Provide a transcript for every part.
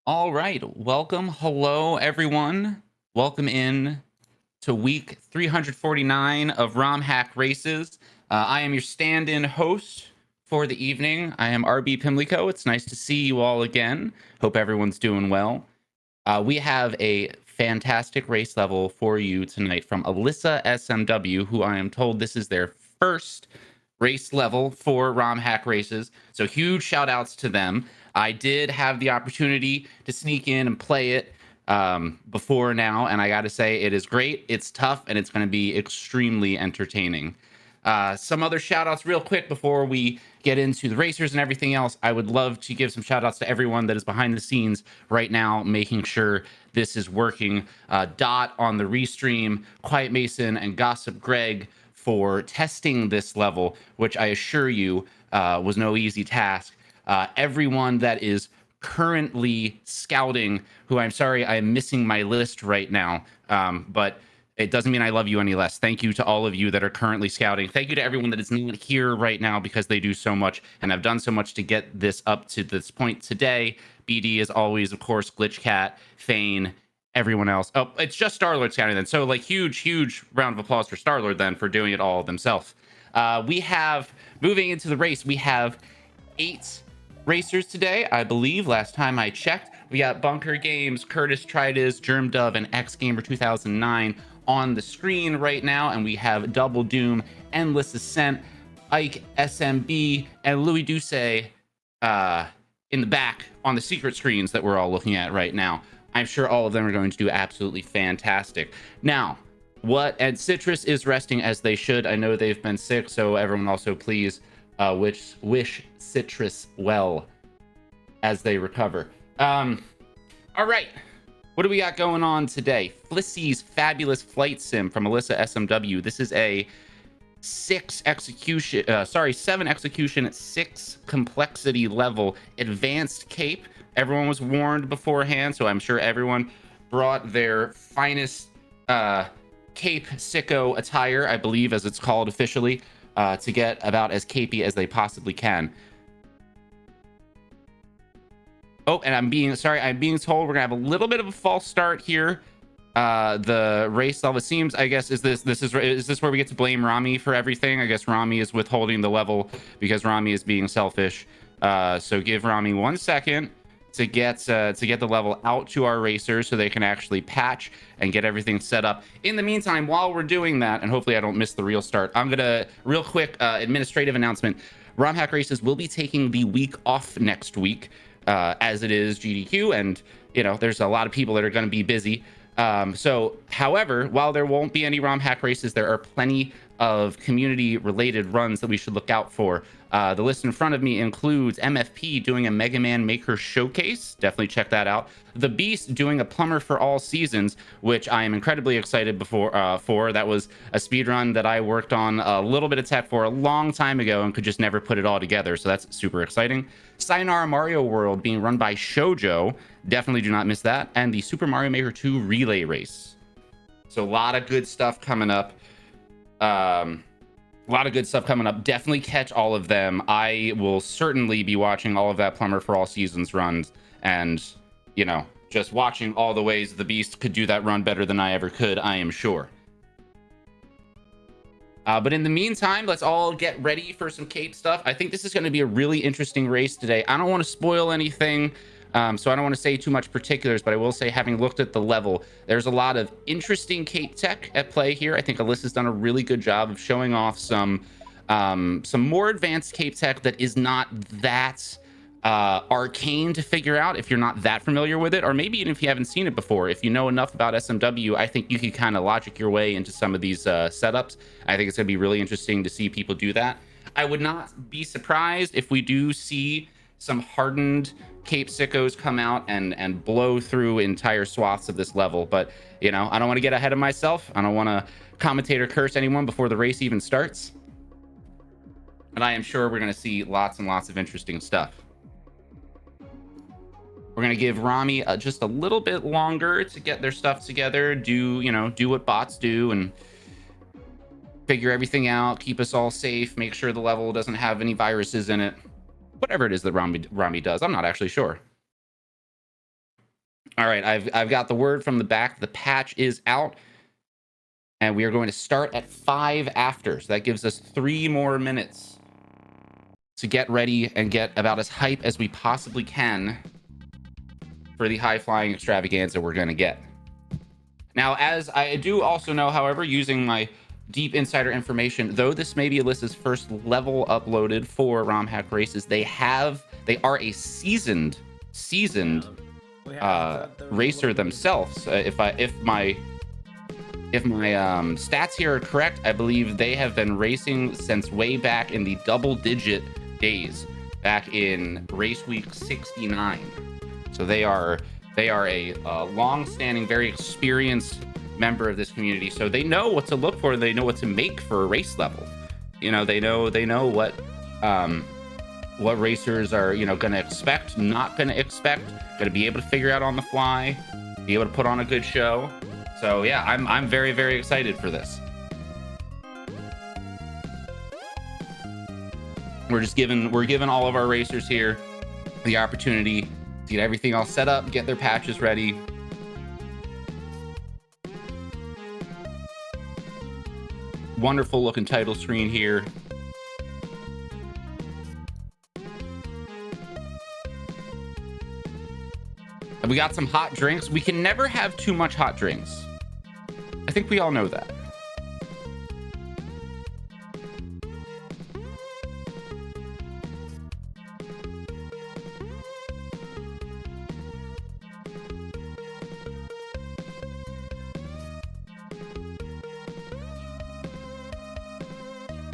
All right. Welcome. Hello, everyone. Welcome in to week 349 of ROM Hack Races. I am your stand in host for the evening. I am RB Pimlico. It's nice to see you all again. Hope everyone's doing well. We have a fantastic race level for you tonight from Alyssa SMW, who I am told this is their first race level for ROM Hack Races. So huge shout outs to them. I did have the opportunity to sneak in and play it before now, and I got to say it is great. It's tough, and it's going to be extremely entertaining. Some other shout outs, real quick, before we get into the racers and everything else. I would love to give some shout outs to everyone that is behind the scenes right now, making sure this is working. Dot on the restream, Quiet Mason, and Gossip Greg for testing this level, which I assure you was no easy task. Everyone that is currently scouting, who I'm sorry, I'm missing my list right now, but it doesn't mean I love you any less. Thank you to all of you that are currently scouting. Thank you to everyone that is not here right now because they do so much and have done so much to get this up to this point today. BD is always, of course, Glitchcat, Fane, everyone else. Oh, it's just Starlord scouting then. So, like, huge round of applause for Starlord then for doing it all themselves. We have, moving into the race, we have 8 racers today, I believe. Last time I checked, we got Bunker Games, Curtis Trides, Germ Dove, and X Gamer 2009 on the screen right now, and we have Double Doom, Endless Ascent, Ike SMB, and Louis Douce in the back on the secret screens that we're all looking at right now. I'm sure all of them are going to do absolutely fantastic. Now, and Citrus is resting as they should. I know they've been sick, so everyone also please wish Citrus well as they recover. All right. What do we got going on today? Flissie's Fabulous Flight Sim from Alyssa SMW. This is a 7 execution, 6 complexity level advanced cape. Everyone was warned beforehand, so I'm sure everyone brought their finest cape sicko attire, I believe, as it's called officially, to get about as capey as they possibly can. Oh, and I'm being told we're gonna have a little bit of a false start here. The race level, it seems, I guess, is this where we get to blame Rami for everything? I guess Rami is withholding the level because Rami is being selfish. So give Rami 1 second to get the level out to our racers so they can actually patch and get everything set up. In the meantime, while we're doing that, and hopefully I don't miss the real start, I'm gonna real quick administrative announcement. ROM Hack Races will be taking the week off next week, as it is GDQ, and there's a lot of people that are going to be busy. However, while there won't be any ROM Hack Races, there are plenty of community-related runs that we should look out for. The list in front of me includes MFP doing a Mega Man Maker Showcase. Definitely check that out. The Beast doing a Plumber for All Seasons, which I am incredibly excited for. That was a speed run that I worked on a little bit of tech for a long time ago and could just never put it all together. So that's super exciting. Sayonara Mario World being run by Shoujo. Definitely do not miss that. And the Super Mario Maker 2 Relay Race. So a lot of good stuff coming up. Definitely catch all of them. I will certainly be watching all of that Plumber for All Seasons runs, and just watching all the ways the Beast could do that run better than I ever could, I am sure. But in the meantime, let's all get ready for some cape stuff. I think this is going to be a really interesting race today. I don't want to spoil anything, so I don't want to say too much particulars, but I will say, having looked at the level, there's a lot of interesting cape tech at play here. I think Alyssa's done a really good job of showing off some more advanced cape tech that is not that arcane to figure out if you're not that familiar with it, or maybe even if you haven't seen it before. If you know enough about SMW, I think you can kind of logic your way into some of these setups. I think it's going to be really interesting to see people do that. I would not be surprised if we do see some hardened cape sickos come out and blow through entire swaths of this level, but I don't want to get ahead of myself. I don't want to commentate or curse anyone before the race even starts, and I am sure we're going to see lots and lots of interesting stuff. We're going to give Rami just a little bit longer to get their stuff together, do what bots do, and figure everything out, keep us all safe, make sure the level doesn't have any viruses in it. Whatever it is that Rami does, I'm not actually sure. All right, I've got the word from the back. The patch is out, and we are going to start at 5 after. So that gives us 3 more minutes to get ready and get about as hype as we possibly can for the high flying extravaganza we're going to get. Now, as I do also know, however, using my deep insider information, though this may be Alyssa's first level uploaded for ROM Hack Races, they are a seasoned racer themselves. If my stats here are correct, I believe they have been racing since way back in the double-digit days, back in race week 69. So they are a long-standing, very experienced member of this community. So they know what to look for. They know what to make for a race level. You know, they know what racers are, you know, going to expect, not going to expect, going to be able to figure out on the fly, be able to put on a good show. So yeah, I'm very, very excited for this. We're giving all of our racers here the opportunity to get everything all set up, get their patches ready. Wonderful looking title screen here. And we got some hot drinks. We can never have too much hot drinks. I think we all know that.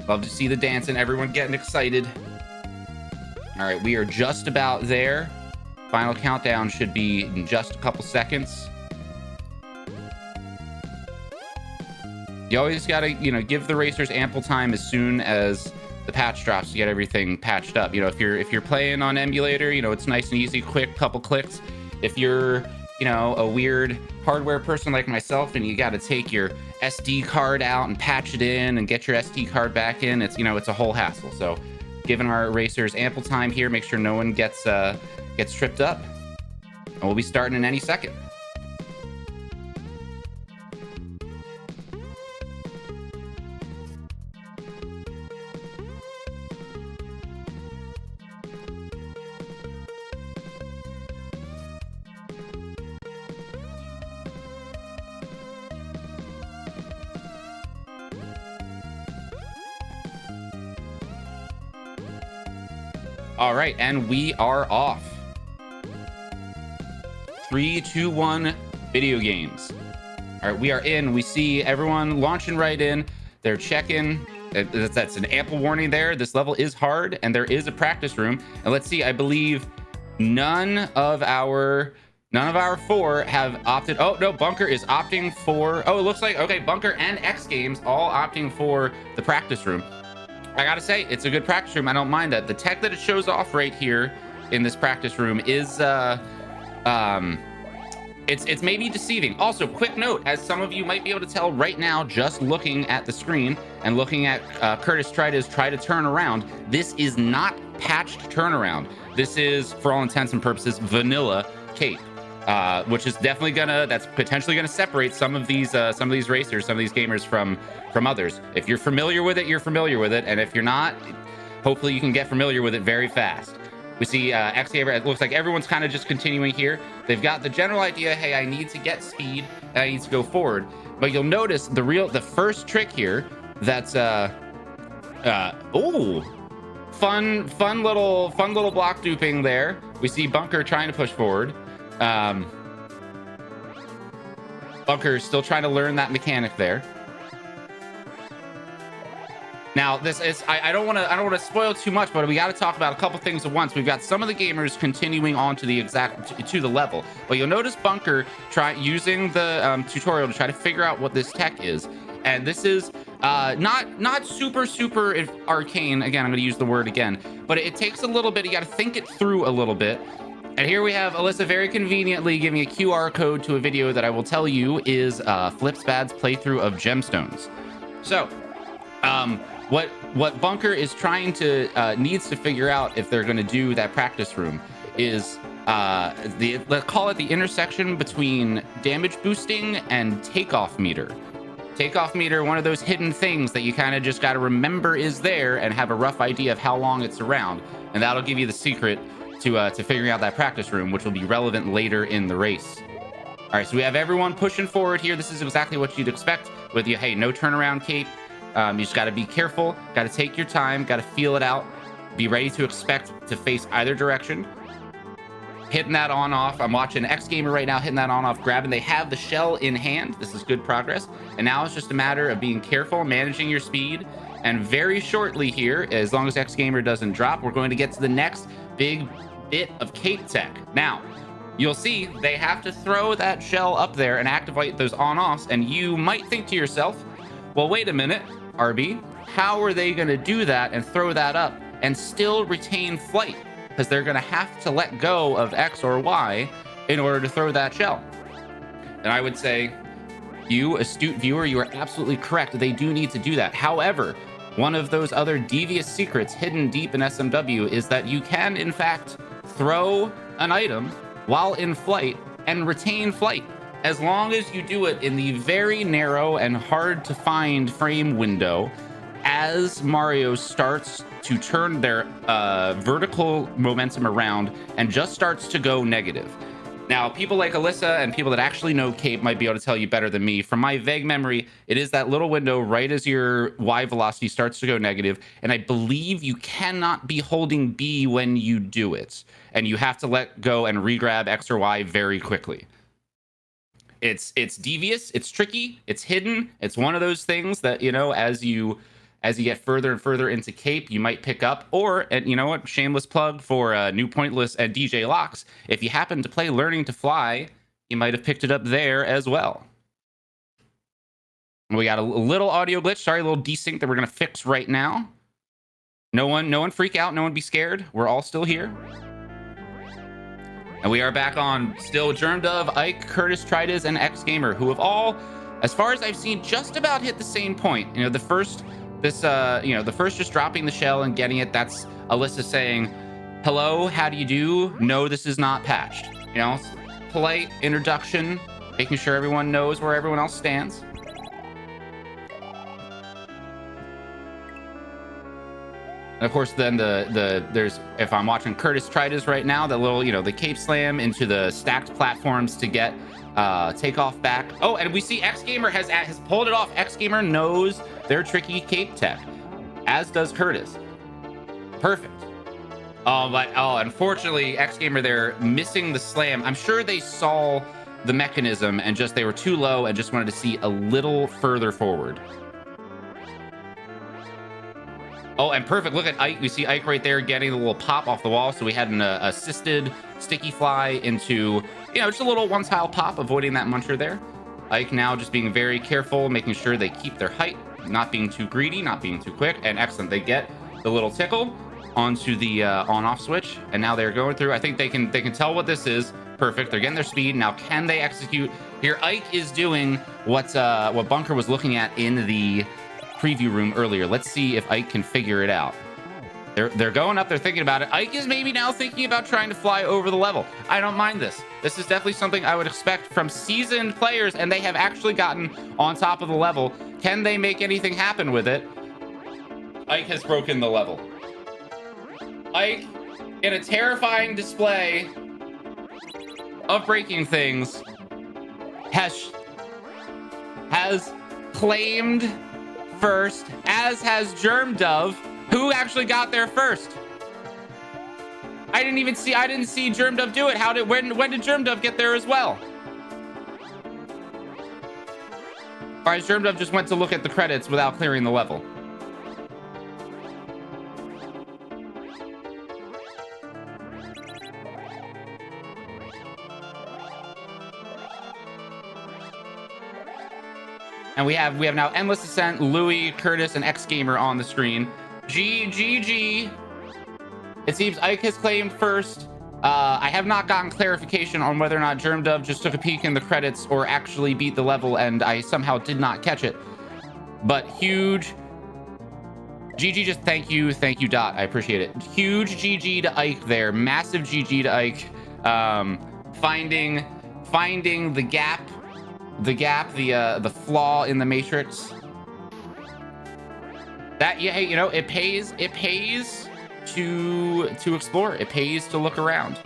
Love to see the dancing, everyone getting excited. All right, we are just about there. Final countdown should be in just a couple seconds. You always gotta, you know, give the racers ample time as soon as the patch drops to get everything patched up. You know, if you're playing on emulator, you know, it's nice and easy, quick, couple clicks. If you're, you know, a weird hardware person like myself and you got to take your SD card out and patch it in and get your SD card back in, it's, you know, it's a whole hassle. So giving our racers ample time here, make sure no one gets tripped up, and we'll be starting in any second. All right, and we are off. 3, 2, 1, video games. All right, we are in. We see everyone launching right in. They're checking. That's an ample warning there. This level is hard, and there is a practice room. And let's see, I believe none of our 4 have opted. Oh, no, Bunker is opting for. Oh, it looks like, okay, Bunker and X Games all opting for the practice room. I gotta say, it's a good practice room. I don't mind that. The tech that it shows off right here in this practice room is it's maybe deceiving. Also, quick note, as some of you might be able to tell right now, just looking at the screen and looking at Curtis try to turn around, this is not patched turnaround. This is, for all intents and purposes, vanilla cape, which is definitely that's potentially gonna separate some of these racers, some of these gamers from others. If you're familiar with it, you're familiar with it, and if you're not, hopefully you can get familiar with it very fast. We see Xavier, it looks like everyone's kind of just continuing here. They've got the general idea, hey, I need to get speed and I need to go forward. But you'll notice the first trick here that's fun little block duping there. We see Bunker trying to push forward. Bunker still trying to learn that mechanic there. Now, this is I don't want to spoil too much, but we got to talk about a couple things at once. We've got some of the gamers continuing on to the level, but you'll notice Bunker using the tutorial to try to figure out what this tech is, and this is not super arcane. Again, I'm going to use the word again, but it takes a little bit. You got to think it through a little bit. And here we have Alyssa very conveniently giving a QR code to a video that I will tell you is Flipspad's playthrough of Gemstones. So, what Bunker is trying to needs to figure out if they're going to do that practice room is let's call it the intersection between damage boosting and takeoff meter. Takeoff meter, one of those hidden things that you kind of just got to remember is there and have a rough idea of how long it's around, and that'll give you the secret to figuring out that practice room, which will be relevant later in the race. All right, so we have everyone pushing forward here. This is exactly what you'd expect with you. Hey, no turnaround cape. You just got to be careful, got to take your time, got to feel it out, be ready to expect to face either direction. Hitting that on off. I'm watching X Gamer right now hitting that on off, grabbing. They have the shell in hand. This is good progress. And now it's just a matter of being careful, managing your speed. And very shortly here, as long as X Gamer doesn't drop, we're going to get to the next big bit of cape tech. Now, you'll see they have to throw that shell up there and activate those on-offs. And you might think to yourself, well, wait a minute, RB, how are they going to do that and throw that up and still retain flight? Because they're going to have to let go of X or Y in order to throw that shell. And I would say, you, astute viewer, you are absolutely correct. They do need to do that. However, one of those other devious secrets hidden deep in SMW is that you can, in fact, throw an item while in flight and retain flight, as long as you do it in the very narrow and hard to find frame window as Mario starts to turn their vertical momentum around and just starts to go negative. Now, people like Alyssa and people that actually know Cape might be able to tell you better than me. From my vague memory, it is that little window right as your Y velocity starts to go negative, and I believe you cannot be holding B when you do it, and you have to let go and re-grab X or Y very quickly. It's devious, it's tricky, it's hidden. It's one of those things that, you know, as you get further and further into Cape, you might pick up. Or, and you know what, shameless plug for New Pointless and DJ Locks, if you happen to play Learning to Fly, you might have picked it up there as well. We got a little audio glitch, sorry, a little desync that we're gonna fix right now. No one freak out, no one be scared. We're all still here. And we are back on still Germdove, Ike, Curtis, Trides, and X Gamer, who have all, as far as I've seen, just about hit the same point. You know, the first just dropping the shell and getting it, that's Alyssa saying, hello, how do you do? No, this is not patched. You know, polite introduction, making sure everyone knows where everyone else stands. And of course, then there's, if I'm watching Curtis Trides right now, the little, you know, the cape slam into the stacked platforms to get takeoff back. Oh, and we see X Gamer has pulled it off. X Gamer knows their tricky cape tech, as does Curtis. Perfect. But unfortunately, X Gamer there missing the slam. I'm sure they saw the mechanism and just they were too low and just wanted to see a little further forward. Oh, and perfect. Look at Ike. We see Ike right there getting the little pop off the wall. So we had an assisted sticky fly into, you know, just a little one-tile pop, avoiding that muncher there. Ike now just being very careful, making sure they keep their height, not being too greedy, not being too quick. And excellent. They get the little tickle onto the on-off switch. And now they're going through. I think they can tell what this is. Perfect. They're getting their speed. Now, can they execute? Here, Ike is doing what Bunker was looking at in the preview room earlier. Let's see if Ike can figure it out. They're going up, they're thinking about it. Ike is maybe now thinking about trying to fly over the level. I don't mind this. This is definitely something I would expect from seasoned players, and they have actually gotten on top of the level. Can they make anything happen with it? Ike has broken the level. Ike, in a terrifying display of breaking things, has claimed first, as has Germdove, who actually got there first. I didn't see Germdove do it. When did Germdove get there as well? All right, Germdove just went to look at the credits without clearing the level. And we have now Endless Ascent, Louis, Curtis, and X Gamer on the screen. G. It seems Ike has claimed first. I have not gotten clarification on whether or not Germdove just took a peek in the credits or actually beat the level, and I somehow did not catch it. But huge GG, just thank you, Dot. I appreciate it. Huge GG to Ike there. Massive GG to Ike. Finding the gap, the flaw in the matrix. That, yeah, hey, you know, it pays to explore. It pays to look around.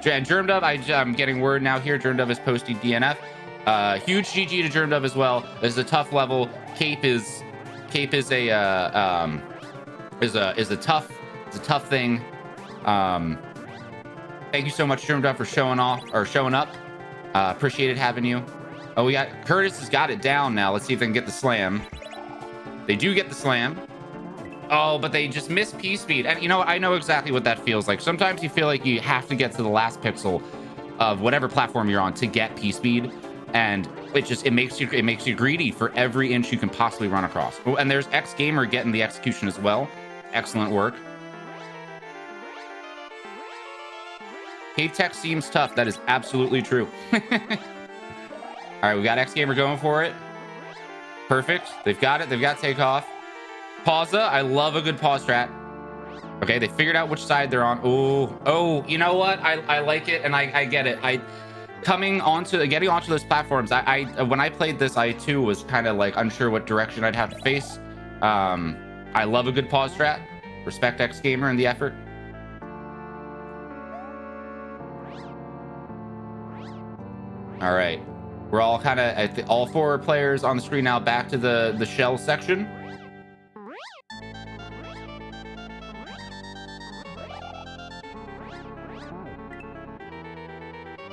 And Germdove, I'm getting word now here. Germdove is posting DNF. Huge GG to Germdove as well. This is a tough level. Cape is a tough thing. Thank you so much, Germdove, for showing up. Appreciated having you. Oh, we got Curtis has got it down now. Let's see if they can get the slam. They do get the slam. Oh, but they just miss P-speed. And you know what? I know exactly what that feels like. Sometimes you feel like you have to get to the last pixel of whatever platform you're on to get P-speed, and it makes you greedy for every inch you can possibly run across. Oh, and there's X Gamer getting the execution as well. Excellent work. Cave Tech seems tough. That is absolutely true. All right, we got X Gamer going for it. Perfect. They've got it. They've got takeoff. Pausa. I love a good pause strat. Okay, they figured out which side they're on. Oh, you know what? I like it, and I get it. Getting onto those platforms. When I played this, I too was kind of like unsure what direction I'd have to face. I love a good pause strat. Respect X Gamer and the effort. All right, we're all kind of all four players on the screen now. Back to the shell section.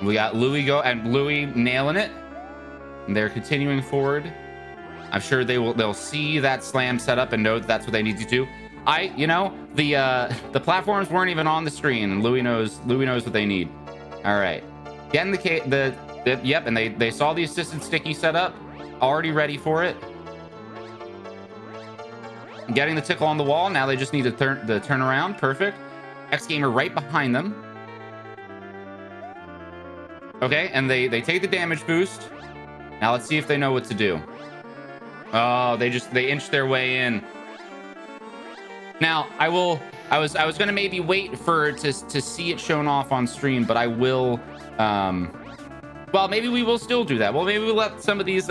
We got Louis nailing it. And they're continuing forward. I'm sure they'll see that slam set up and know that that's what they need to do. The platforms weren't even on the screen, and Louis knows what they need. All right, getting yep, and they saw the assistant sticky set up, already ready for it. Getting the tickle on the wall. Now they just need to turn around. Perfect. X Gamer right behind them. Okay, and they take the damage boost. Now let's see if they know what to do. Oh, they inch their way in. Now I was gonna maybe wait to see it shown off on stream, but I will. Well, maybe we will still do that. Well, maybe we'll let some of these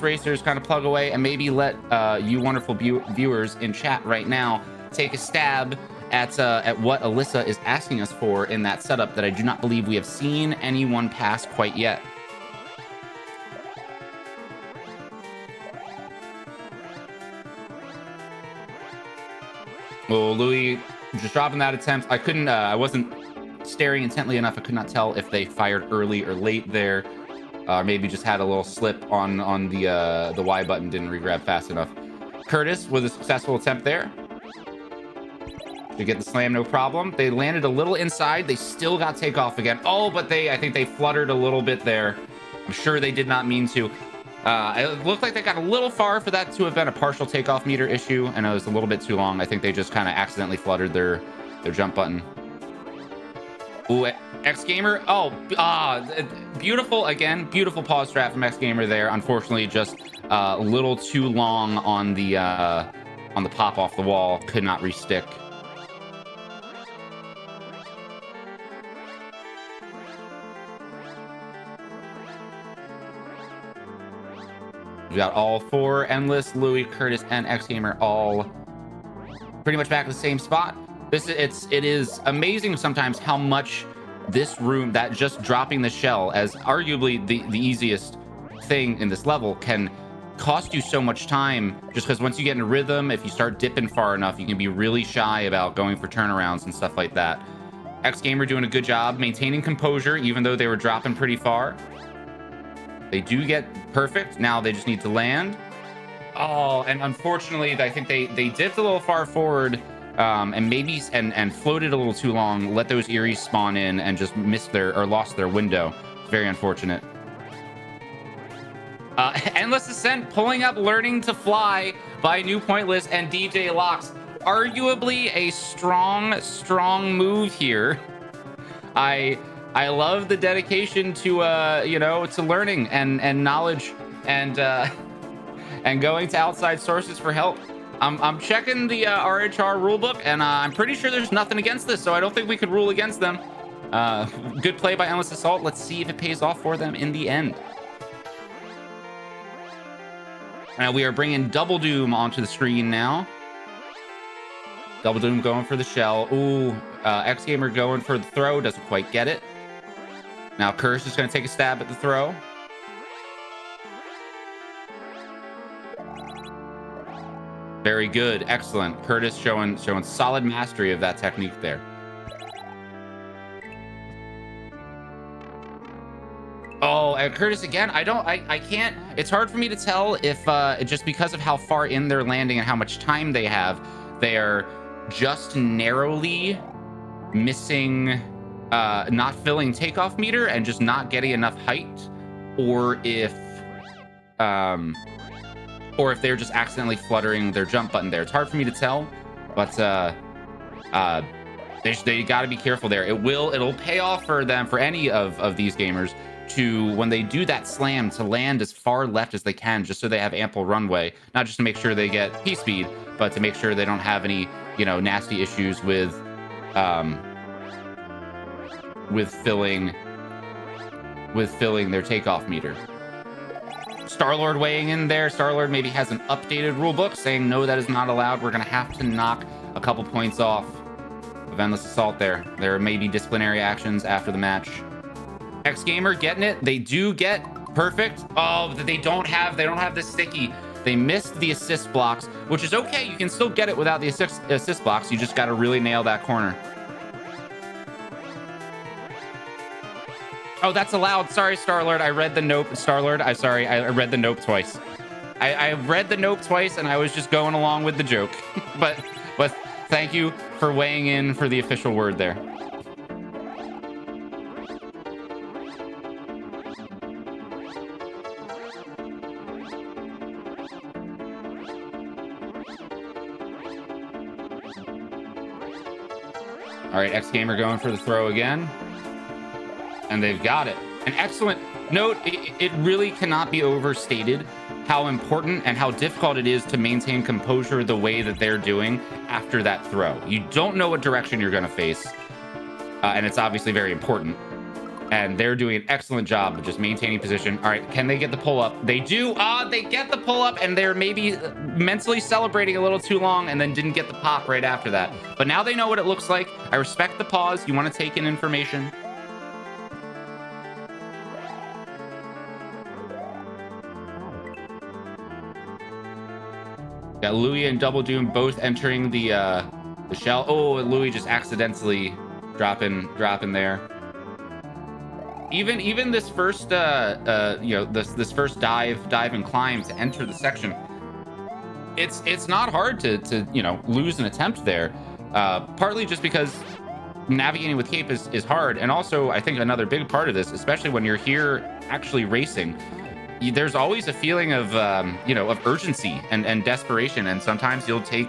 racers kind of plug away, and maybe let you wonderful viewers in chat right now take a stab at what Alyssa is asking us for in that setup that I do not believe we have seen anyone pass quite yet. Oh, Louis just dropping that attempt. I wasn't staring intently enough. I could not tell if they fired early or late there. Maybe just had a little slip on the Y button, didn't regrab fast enough. Curtis with a successful attempt there. To get the slam, no problem. They landed a little inside. They still got takeoff again. Oh, but I think they fluttered a little bit there. I'm sure they did not mean to. It looked like they got a little far for that to have been a partial takeoff meter issue, and it was a little bit too long. I think they just kind of accidentally fluttered their jump button. Ooh, X Gamer. Oh, beautiful again. Beautiful pause strat from X Gamer there. Unfortunately, just a little too long on the pop off the wall. Could not restick. We got all four, Endless, Louis, Curtis, and X Gamer, all pretty much back at the same spot. It is amazing sometimes how much this room, that just dropping the shell as arguably the easiest thing in this level, can cost you so much time, just because once you get in a rhythm, if you start dipping far enough, you can be really shy about going for turnarounds and stuff like that. X Gamer doing a good job maintaining composure, even though they were dropping pretty far. They do get perfect. Now they just need to land. Oh, and unfortunately, I think they dipped a little far forward, and floated a little too long. Let those Eries spawn in and just lost their window. It's very unfortunate. Endless Ascent pulling up Learning to Fly by New Pointless and DJ Locks. Arguably a strong move here. I love the dedication to to learning and knowledge and going to outside sources for help. I'm checking the RHR rulebook, and I'm pretty sure there's nothing against this, so I don't think we could rule against them. Good play by Endless Assault. Let's see if it pays off for them in the end. Now we are bringing Double Doom onto the screen now. Double Doom going for the shell. Ooh, X Gamer going for the throw. Doesn't quite get it. Now Curse is going to take a stab at the throw. Very good. Excellent. Curtis showing solid mastery of that technique there. Oh, and Curtis again. I can't. It's hard for me to tell if just because of how far in they're landing and how much time they have, they are just narrowly missing, not filling takeoff meter and just not getting enough height, or if they're just accidentally fluttering their jump button there. It's hard for me to tell, but they got to be careful there. It'll pay off for them, for any of these gamers, to, when they do that slam, to land as far left as they can, just so they have ample runway, not just to make sure they get P speed, but to make sure they don't have any, nasty issues with filling their takeoff meter. Star-Lord weighing in there. Star-Lord maybe has an updated rule book saying no, that is not allowed. We're gonna have to knock a couple points off of Endless Assault there. There may be disciplinary actions after the match. X Gamer getting it. They do get perfect. Oh, they don't have the sticky. They missed the assist blocks, which is okay. You can still get it without the assist blocks. You just got to really nail that corner. Oh, that's allowed. Sorry, Star-Lord. I read the nope. Star-Lord, I'm sorry. I read the nope twice. I read the nope twice, and I was just going along with the joke. but thank you for weighing in for the official word there. All right, X Gamer going for the throw again. And they've got it. An excellent note. It really cannot be overstated how important and how difficult it is to maintain composure the way that they're doing after that throw. You don't know what direction you're going to face. And it's obviously very important. And they're doing an excellent job of just maintaining position. All right, can they get the pull-up? They do. They get the pull-up, and they're maybe mentally celebrating a little too long and then didn't get the pop right after that. But now they know what it looks like. I respect the pause. You want to take in information. Got Louis and Double Doom both entering the shell. Oh, Louis just accidentally dropping there. Even this first this first dive and climb to enter the section, it's not hard to lose an attempt there. Partly just because navigating with cape is hard, and also I think another big part of this, especially when you're here actually racing, there's always a feeling of of urgency and desperation, and sometimes you'll take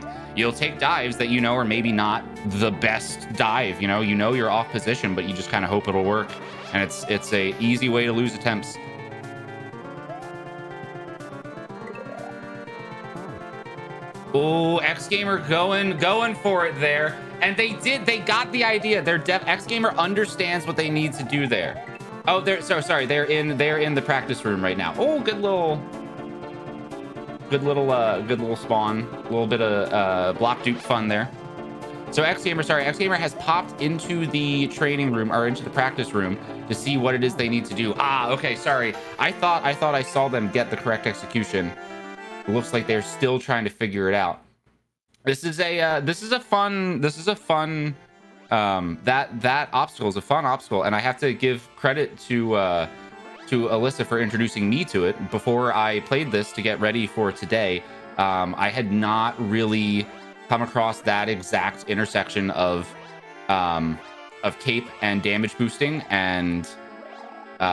dives that are maybe not the best dive. You're off position, but you just kind of hope it'll work, and it's a easy way to lose attempts. Oh, X Gamer going for it there, and they got the idea. X Gamer understands what they need to do there. Oh, they're sorry. They're in the practice room right now. Oh, good little spawn. A little bit of block dupe fun there. So X Gamer has popped into the training room, or into the practice room, to see what it is they need to do. Okay, sorry. I thought I saw them get the correct execution. It looks like they're still trying to figure it out. This is a fun that obstacle is a fun obstacle, and I have to give credit to Alyssa for introducing me to it. Before I played this to get ready for today, I had not really come across that exact intersection of cape and damage boosting and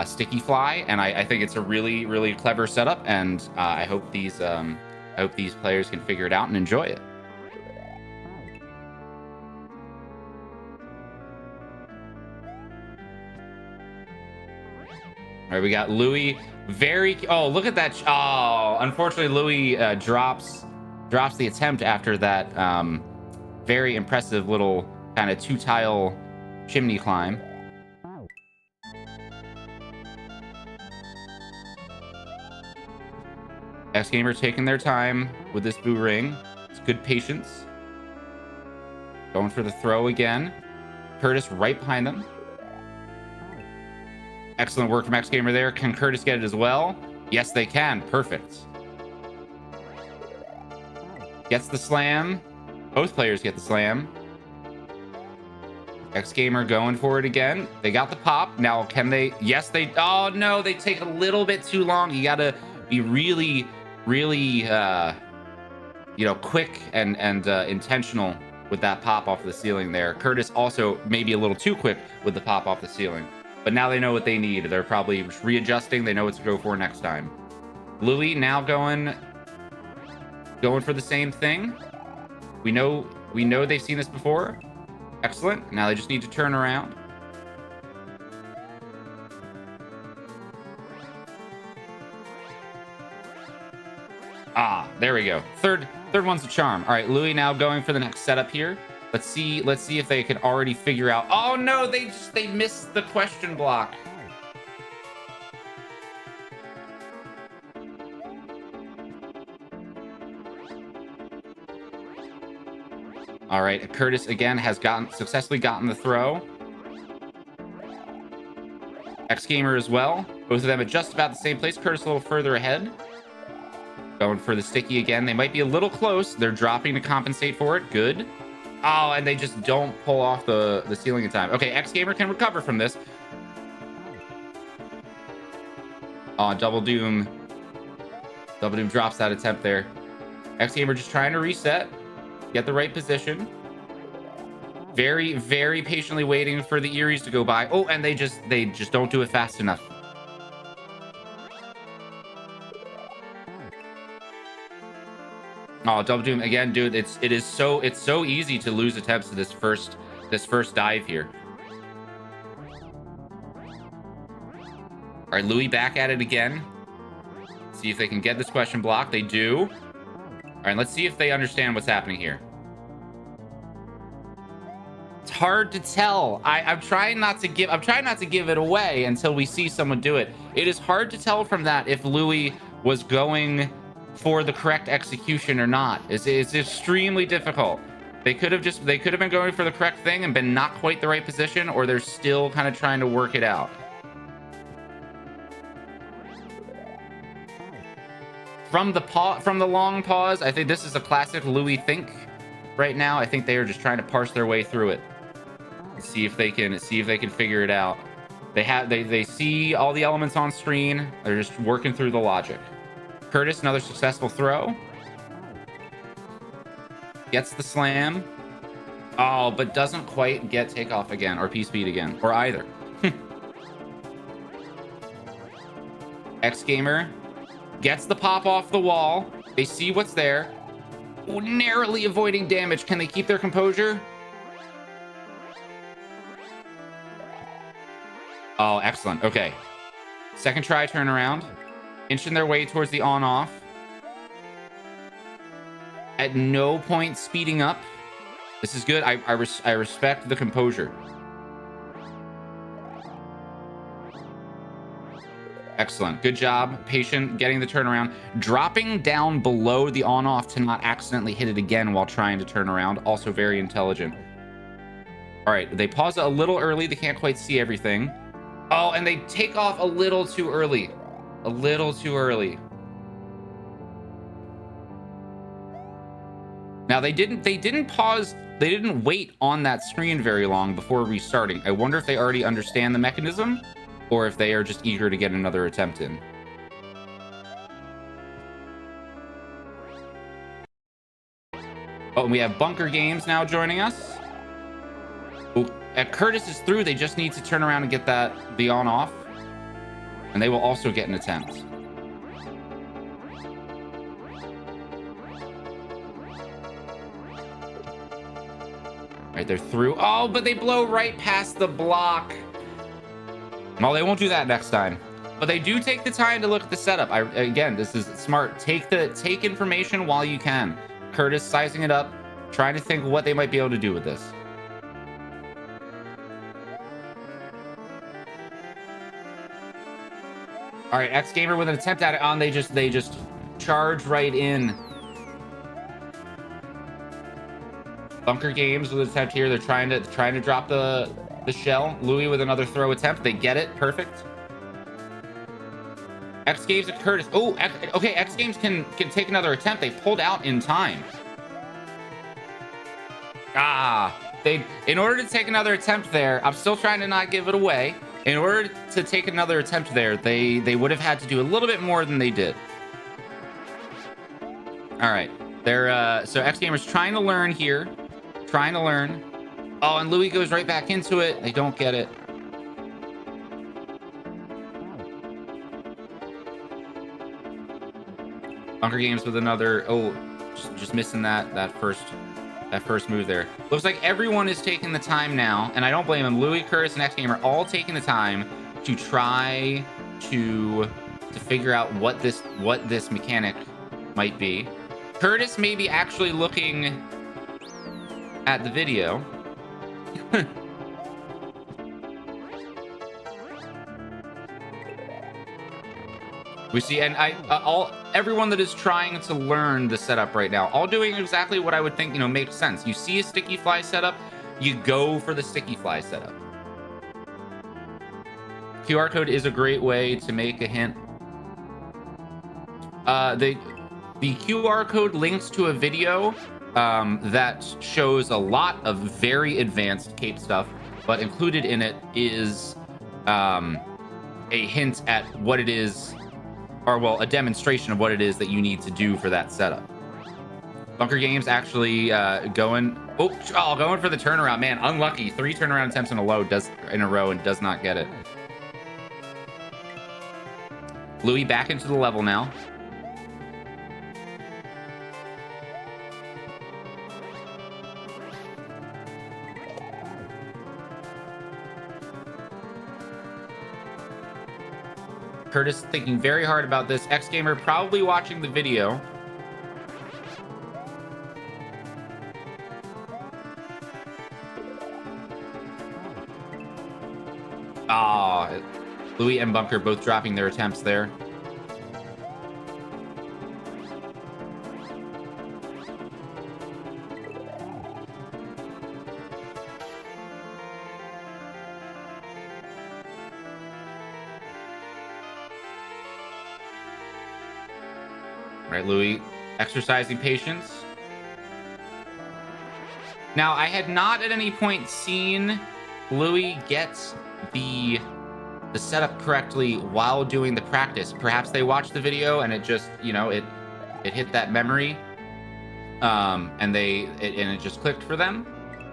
sticky fly, and I think it's a really, really clever setup, and I hope these players can figure it out and enjoy it. All right, we got Louis. Look at that. Unfortunately, Louis drops drops the attempt after that very impressive little kind of 2-tile chimney climb. X Gamer taking their time with this boo ring. It's good patience. Going for the throw again. Curtis right behind them. Excellent work from X Gamer there. Can Curtis get it as well? Yes, they can. Perfect. Gets the slam. Both players get the slam. X Gamer going for it again. They got the pop. Now, can they? Yes, they. Oh, no. They take a little bit too long. You got to be really, really, quick and intentional with that pop off the ceiling there. Curtis also maybe a little too quick with the pop off the ceiling. But now they know what they need. They're probably readjusting. They know what to go for next time. Louis now going for the same thing. We know they've seen this before. Excellent. Now they just need to turn around. Ah, there we go. Third one's a charm. All right, Louis now going for the next setup here. Let's see if they can already figure out. Oh no, they missed the question block. All right, Curtis again has successfully gotten the throw. X Gamer as well. Both of them at just about the same place. Curtis a little further ahead. Going for the sticky again. They might be a little close. They're dropping to compensate for it. Good. Oh, and they just don't pull off the ceiling in time. Okay, X Gamer can recover from this. Oh, Double Doom drops that attempt there. X Gamer just trying to reset, get the right position. Very, very patiently waiting for the Eries to go by. Oh, and they just don't do it fast enough. Oh, Double Doom again, dude. It's so easy to lose attempts to this first dive here. All right, Louis back at it again. See if they can get this question blocked. They do. All right, let's see if they understand what's happening here. It's hard to tell. I'm trying not to give it away until we see someone do it. It is hard to tell from that if Louis was going for the correct execution or not. It's extremely difficult. They could have been going for the correct thing and been not quite the right position, or they're still kind of trying to work it out. From the long pause, I think this is a classic Louis think right now. I think they are just trying to parse their way through it. See if they can figure it out. They see all the elements on screen. They're just working through the logic. Curtis, another successful throw. Gets the slam. Oh, but doesn't quite get takeoff again, or P-speed again, or either. X Gamer gets the pop off the wall. They see what's there. Ooh, narrowly avoiding damage. Can they keep their composure? Oh, excellent. Okay. Second try turnaround. Inching their way towards the on-off. At no point speeding up. This is good. I respect the composure. Excellent. Good job. Patient getting the turnaround. Dropping down below the on-off to not accidentally hit it again while trying to turn around. Also very intelligent. All right. They pause a little early. They can't quite see everything. Oh, and they take off a little too early. A little too early. Now they didn't pause. They didn't wait on that screen very long before restarting. I wonder if they already understand the mechanism or if they are just eager to get another attempt in. Oh, and we have Bunker Games now joining us. Oh, Curtis is through. They just need to turn around and get the on off. And they will also get an attempt. All right, they're through. Oh, but they blow right past the block. Well, they won't do that next time. But they do take the time to look at the setup. Again, this is smart. Take information while you can. Curtis sizing it up, trying to think what they might be able to do with this. All right, X Gamer with an attempt at it on. They just charge right in. Bunker Games with an attempt here. They're trying to drop the shell. Louis with another throw attempt. They get it. Perfect. X Games and Curtis. Oh, okay. X Games can take another attempt. They pulled out in time. In order to take another attempt there, I'm still trying to not give it away. In order to take another attempt there, they would have had to do a little bit more than they did. All right. They're so X Gamer's trying to learn here. Trying to learn. Oh, and Louis goes right back into it. They don't get it. Bunker Games with another. Oh, just missing that first move there. Looks like everyone is taking the time now, and I don't blame him. Louis, Curtis, and X Gamer all taking the time to try to figure out what this mechanic might be. Curtis may be actually looking at the video. We see, and everyone that is trying to learn the setup right now, all doing exactly what I would think, makes sense. You see a sticky fly setup, you go for the sticky fly setup. QR code is a great way to make a hint. The QR code links to a video that shows a lot of very advanced cape stuff, but included in it is a hint at what it is, or well, a demonstration of what it is that you need to do for that setup. Bunker Games actually going for the turnaround. Man, unlucky. 3 turnaround attempts in a row and does not get it. Louis back into the level now. Curtis thinking very hard about this. X Gamer probably watching the video. Louis and Bunker both dropping their attempts there. Right, Louis exercising patience. Now, I had not at any point seen Louis get the setup correctly while doing the practice. Perhaps they watched the video and it just, it hit that memory, and it just clicked for them,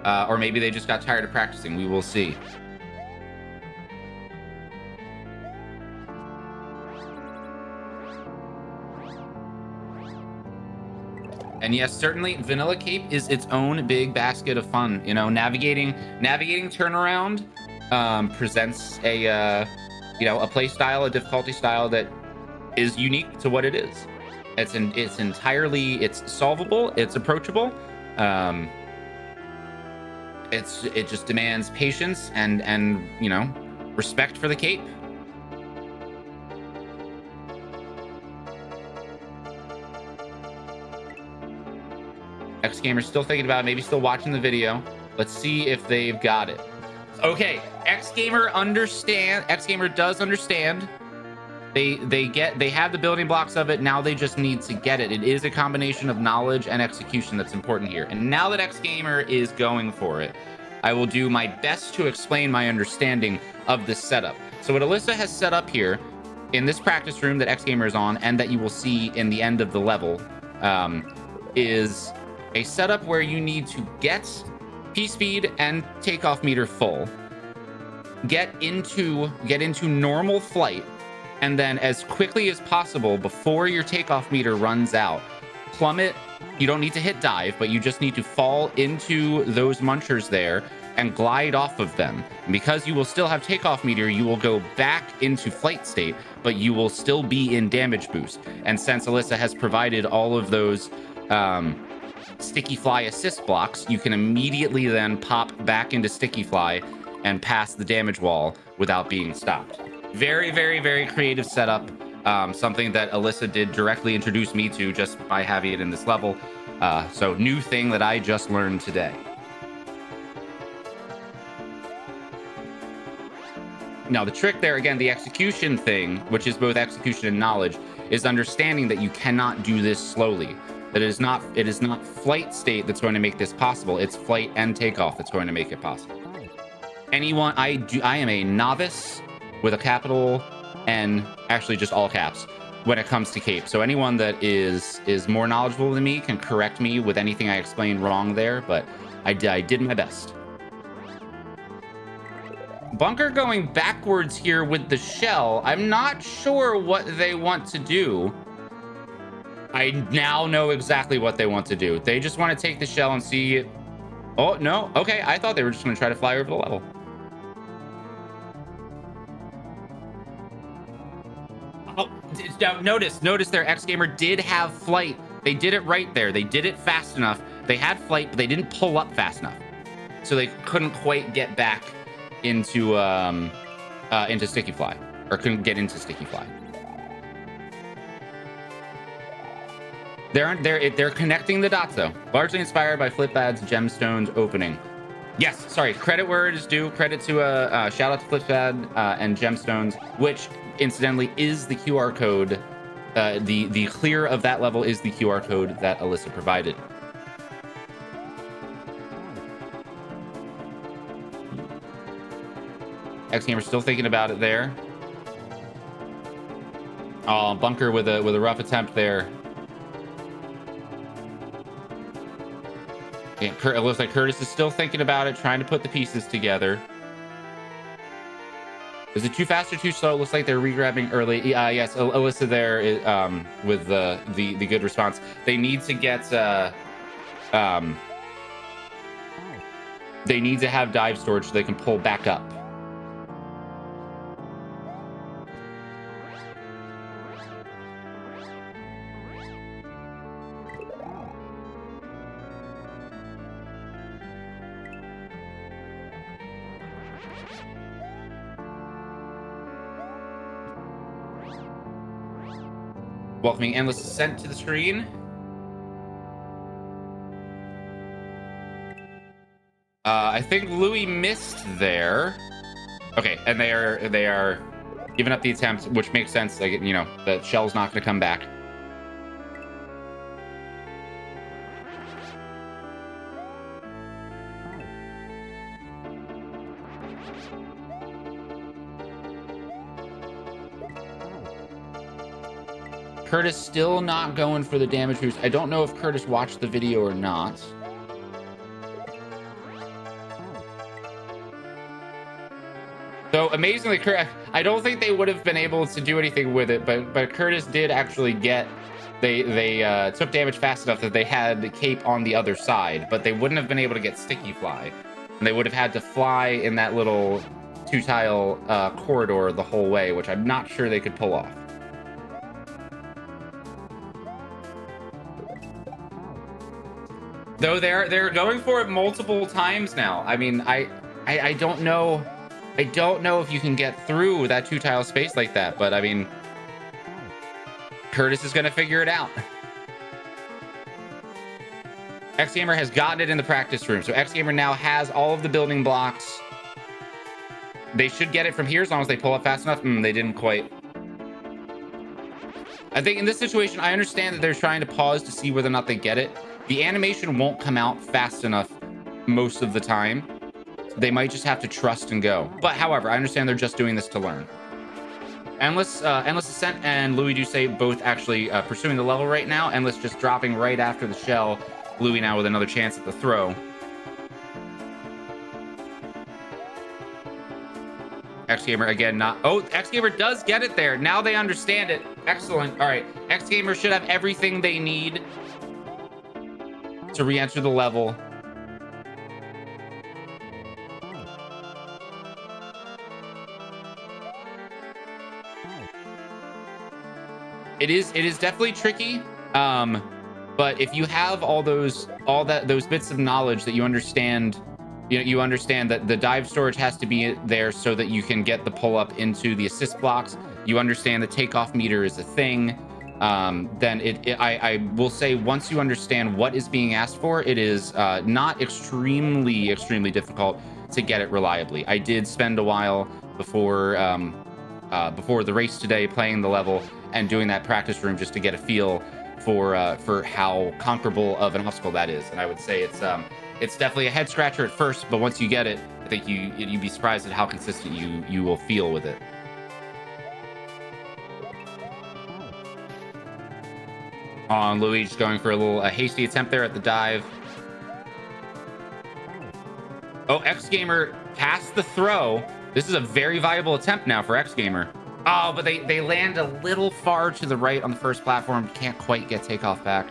or maybe they just got tired of practicing. We will see. And yes, certainly Vanilla Cape is its own big basket of fun. Navigating turnaround presents a play style, a difficulty style that is unique to what it is. It's solvable, it's approachable. It just demands patience and respect for the cape. X Gamer's still thinking about it, maybe still watching the video. Let's see if they've got it. Okay, X Gamer does understand. They have the building blocks of it. Now they just need to get it. It is a combination of knowledge and execution that's important here. And now that X Gamer is going for it, I will do my best to explain my understanding of this setup. So what Alyssa has set up here in this practice room that X Gamer is on, and that you will see in the end of the level, is a setup where you need to get P-speed and takeoff meter full, get into normal flight, and then as quickly as possible before your takeoff meter runs out, plummet. You don't need to hit dive, but you just need to fall into those munchers there and glide off of them. And because you will still have takeoff meter, you will go back into flight state, but you will still be in damage boost. And since Alyssa has provided all of those sticky fly assist blocks, you can immediately then pop back into sticky fly and pass the damage wall without being stopped. Very, very, very creative setup. Something that Alyssa did directly introduce me to just by having it in this level. So new thing that I just learned today. Now, the trick there, again, the execution thing, which is both execution and knowledge, is understanding that you cannot do this slowly. That it is not flight state that's going to make this possible. It's flight and takeoff that's going to make it possible. I am a novice with a capital N, actually just all caps, when it comes to cape. So anyone that is more knowledgeable than me can correct me with anything I explained wrong there, but I did my best. Bunker going backwards here with the shell. I'm not sure what they want to do. I now know exactly what they want to do. They just want to take the shell and see it. Oh, no. Okay, I thought they were just going to try to fly over the level. Oh, now notice their X Gamer did have flight. They did it right there. They did it fast enough. They had flight, but they didn't pull up fast enough. So they couldn't quite get back into sticky fly, or couldn't get into sticky fly. They're connecting the dots though. Largely inspired by Flipbad's Gemstones opening. Yes, sorry. Credit where it is due. Credit to shout out to Flipbad and Gemstones, which incidentally is the QR code. The clear of that level is the QR code that Alyssa provided. X Gamer still thinking about it there. Oh, Bunker with a rough attempt there. It looks like Curtis is still thinking about it, trying to put the pieces together. Is it too fast or too slow? It looks like they're regrabbing early. Yes, Alyssa there is, with the good response. They need to get they need to have dive storage so they can pull back up. Welcoming Endless Ascent to the screen. I think Louis missed there. Okay, and they are giving up the attempt, which makes sense. Like, you know, the shell's not going to come back. Curtis still not going for the damage boost. I don't know if Curtis watched the video or not. So amazingly, I don't think they would have been able to do anything with it, but Curtis did actually get. They took damage fast enough that they had the cape on the other side, but they wouldn't have been able to get sticky fly, and they would have had to fly in that little two-tile corridor the whole way, which I'm not sure they could pull off. Though they're going for it multiple times now. I mean, I don't know. I don't know if you can get through that two-tile space like that, but I mean, Curtis is going to figure it out. X Gamer has gotten it in the practice room, so X Gamer now has all of the building blocks. They should get it from here as long as they pull up fast enough. They didn't quite. I think in this situation, I understand that they're trying to pause to see whether or not they get it. The animation won't come out fast enough most of the time. They might just have to trust and go. But however, I understand they're just doing this to learn. Endless Ascent and Louis Doucet both actually pursuing the level right now. Endless just dropping right after the shell. Louis now with another chance at the throw. X Gamer again not. Oh, X Gamer does get it there. Now they understand it. Excellent. All right, X Gamer should have everything they need to re-enter the level. It is definitely tricky. But if you have all those all that, those bits of knowledge that you understand. You understand that the dive storage has to be there so that you can get the pull up into the assist blocks. You understand the takeoff meter is a thing. Then I will say, once you understand what is being asked for, it is not extremely difficult to get it reliably. I did spend a while before the race today playing the level and doing that practice room just to get a feel for how conquerable of an obstacle that is. And I would say it's definitely a head scratcher at first, but once you get it, I think you'd be surprised at how consistent you will feel with it. On Louis just going for a hasty attempt there at the dive. Oh, X Gamer passed the throw. This is a very viable attempt now for X Gamer. Oh, but they land a little far to the right on the first platform. Can't quite get takeoff back.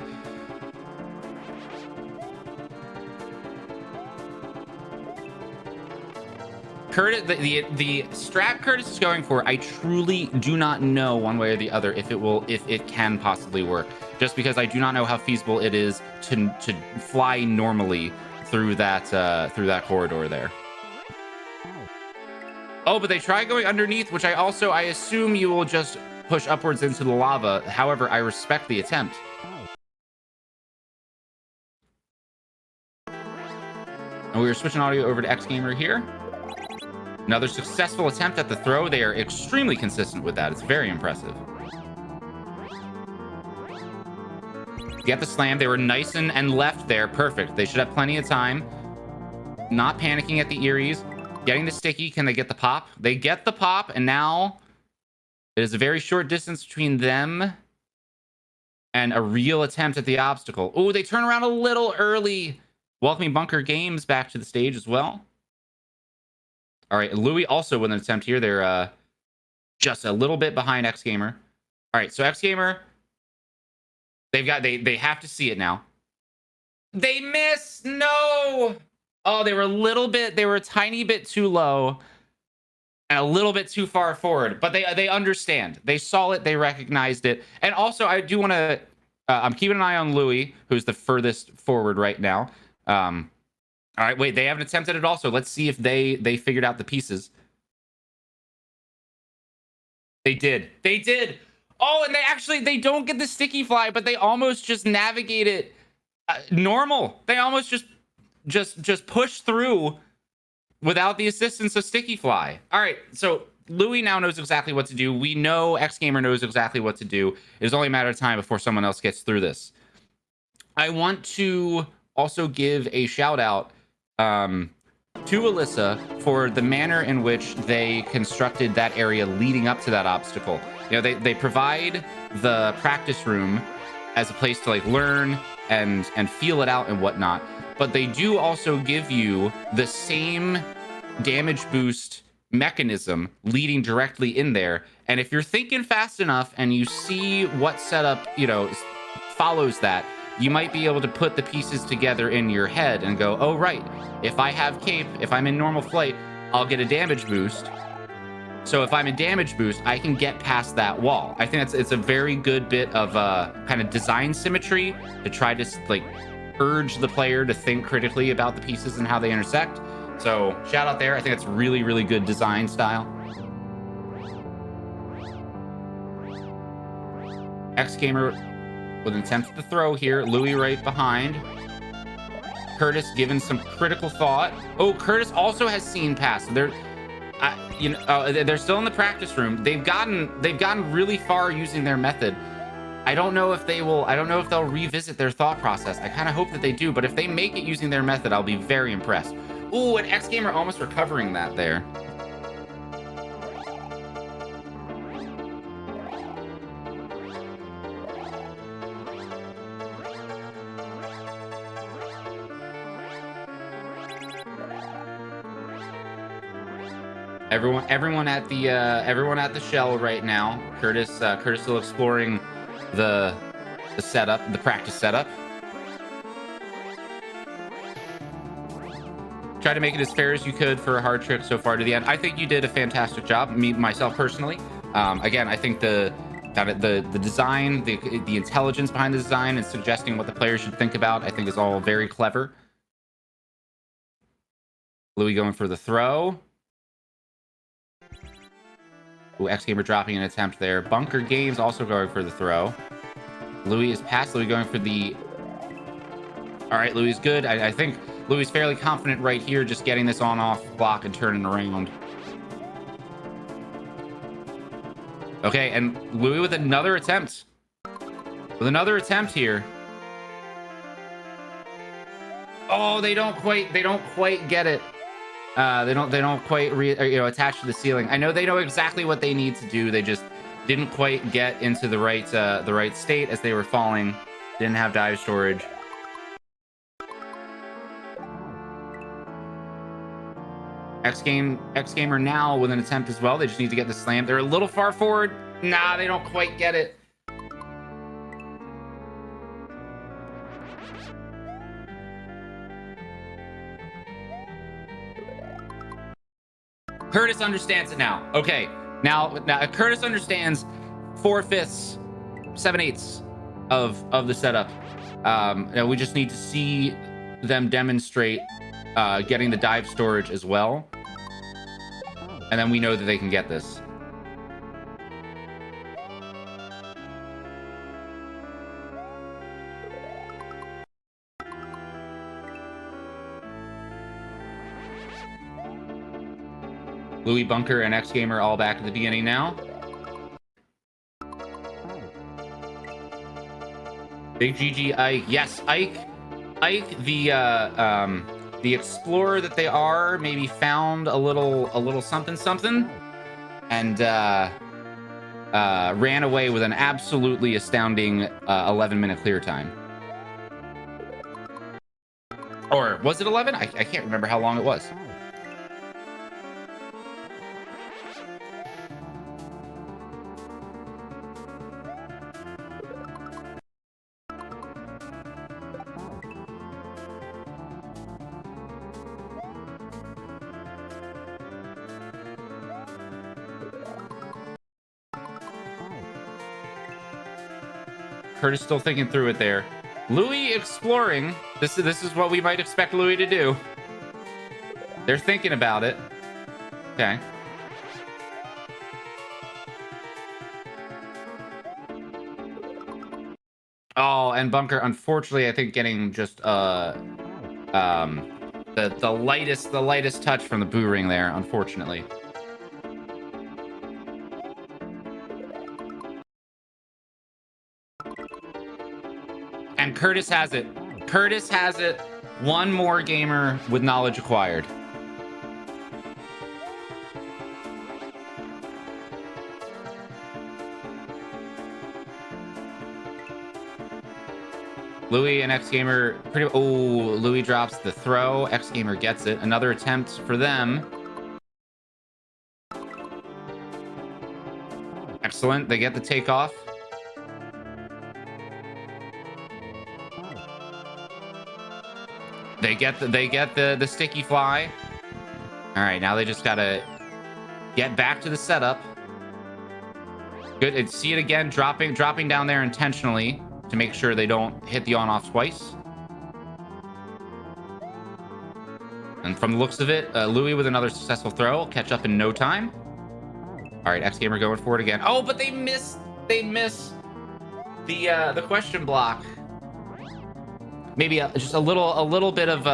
Curtis, the strat Curtis is going for, I truly do not know one way or the other if it can possibly work. Just because I do not know how feasible it is to fly normally through that corridor there. Oh, but they try going underneath, which I assume you will just push upwards into the lava. However, I respect the attempt. And we are switching audio over to X Gamer here. Another successful attempt at the throw. They are extremely consistent with that. It's very impressive. Get the slam. They were nice and left there. Perfect. They should have plenty of time. Not panicking at the Eries. Getting the sticky. Can they get the pop? They get the pop, and now it is a very short distance between them and a real attempt at the obstacle. Oh, they turn around a little early. Welcoming Bunker Games back to the stage as well. All right, Louis also with an attempt here. They're just a little bit behind X Gamer. All right, so X Gamer, they have to see it now. They miss. No. Oh, they were a tiny bit too low and a little bit too far forward, but they understand. They saw it, they recognized it. And also I do want to I'm keeping an eye on Louis, who's the furthest forward right now. All right, wait, they haven't attempted it also. Let's see if they figured out the pieces. They did. Oh, and they don't get the sticky fly, but they almost just navigate it normal. They almost just push through without the assistance of sticky fly. All right, so Louis now knows exactly what to do. We know X Gamer knows exactly what to do. It's only a matter of time before someone else gets through this. I want to also give a shout out to Alyssa for the manner in which they constructed that area leading up to that obstacle. You know, they provide the practice room as a place to like learn and feel it out and whatnot, but they do also give you the same damage boost mechanism leading directly in there. And if you're thinking fast enough and you see what setup, you know, follows that, you might be able to put the pieces together in your head and go, oh, right, if I have cape, if I'm in normal flight, I'll get a damage boost. So if I'm in damage boost, I can get past that wall. I think it's a very good bit of kind of design symmetry to try to like urge the player to think critically about the pieces and how they intersect. So shout out there. I think it's really, really good design style. X Gamer with an attempt at the throw here. Louis right behind. Curtis given some critical thought. Oh, Curtis also has seen past. They're they're still in the practice room. They've gotten really far using their method. I don't know if they'll revisit their thought process. I kind of hope that they do, but if they make it using their method, I'll be very impressed. Ooh, and X Gamer almost recovering that there. Everyone at the shell right now. Curtis still exploring the setup, the practice setup. Try to make it as fair as you could for a hard trick so far to the end. I think you did a fantastic job. Myself personally. Again, I think the That the design, the intelligence behind the design and suggesting what the player should think about, I think is all very clever. Louis going for the throw. Ooh, X Gamer dropping an attempt there. Bunker Games also going for the throw. Louis is past. Louis going for the... All right, Louis is good. I think Louis is fairly confident right here, just getting this on-off block and turning around. Okay, and Louis with another attempt. With another attempt here. Oh, they don't quite get it. They don't quite attach to the ceiling. I know they know exactly what they need to do. They just didn't quite get into the right state as they were falling. Didn't have dive storage. X Gamer now with an attempt as well. They just need to get the slam. They're a little far forward. Nah, they don't quite get it. Curtis understands it now. Okay, now Curtis understands 4/5, 7/8 of the setup. Now we just need to see them demonstrate getting the dive storage as well, and then we know that they can get this. Louis, Bunker, and X Gamer all back at the beginning now. Big GG Ike. Yes, Ike, the explorer that they are, maybe found a little something, and ran away with an absolutely astounding 11-minute clear time. Or was it 11? I can't remember how long it was. Curtis still thinking through it there. Louis exploring. This is what we might expect Louis to do. They're thinking about it. Okay. Oh, and Bunker, unfortunately, I think getting just the lightest touch from the boo ring there, unfortunately. And Curtis has it. Curtis has it. One more gamer with knowledge acquired. Louis and X Gamer Louis drops the throw. X Gamer gets it. Another attempt for them. Excellent. They get the takeoff. They get the sticky fly. All right, now they just gotta get back to the setup. Good. And see it again, dropping down there intentionally to make sure they don't hit the on-off twice. And from the looks of it, Louis with another successful throw. Catch up in no time. All right, X Gamer going for it again. Oh, but they miss the question block. Maybe just a little bit of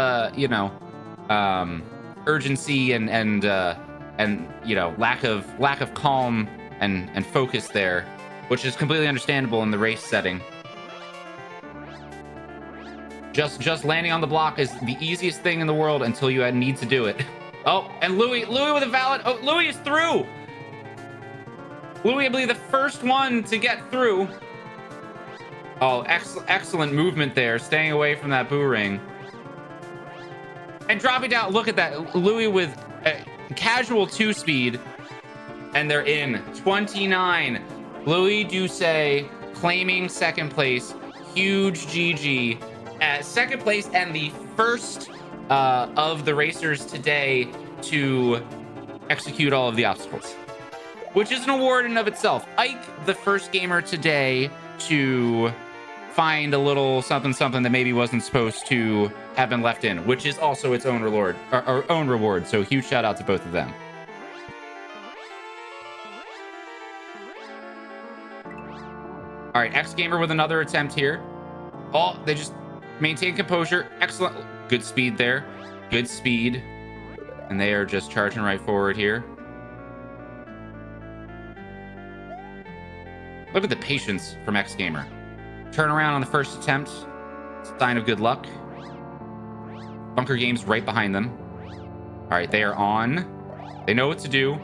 urgency and lack of calm and focus there, which is completely understandable in the race setting. Just landing on the block is the easiest thing in the world until you need to do it. Oh, and Louis with a valid. Oh, Louis is through. Louis, I believe, the first one to get through. Oh, excellent movement there, staying away from that boo ring. And dropping down, look at that. Louis with casual 2-speed, and they're in. 29. Louis Doucet claiming second place. Huge GG. Second place and the first of the racers today to execute all of the obstacles. which is an award in and of itself. Ike, the first gamer today to find a little something that maybe wasn't supposed to have been left in, which is also its own reward, or own reward. So huge shout out to both of them. All right, X Gamer with another attempt here. Oh, they just maintain composure. Excellent. Good speed there. Good speed. And they are just charging right forward here. Look at the patience from X Gamer. Turn around on the first attempt. Sign of good luck. Bunker Games right behind them. All right, they are on. They know what to do.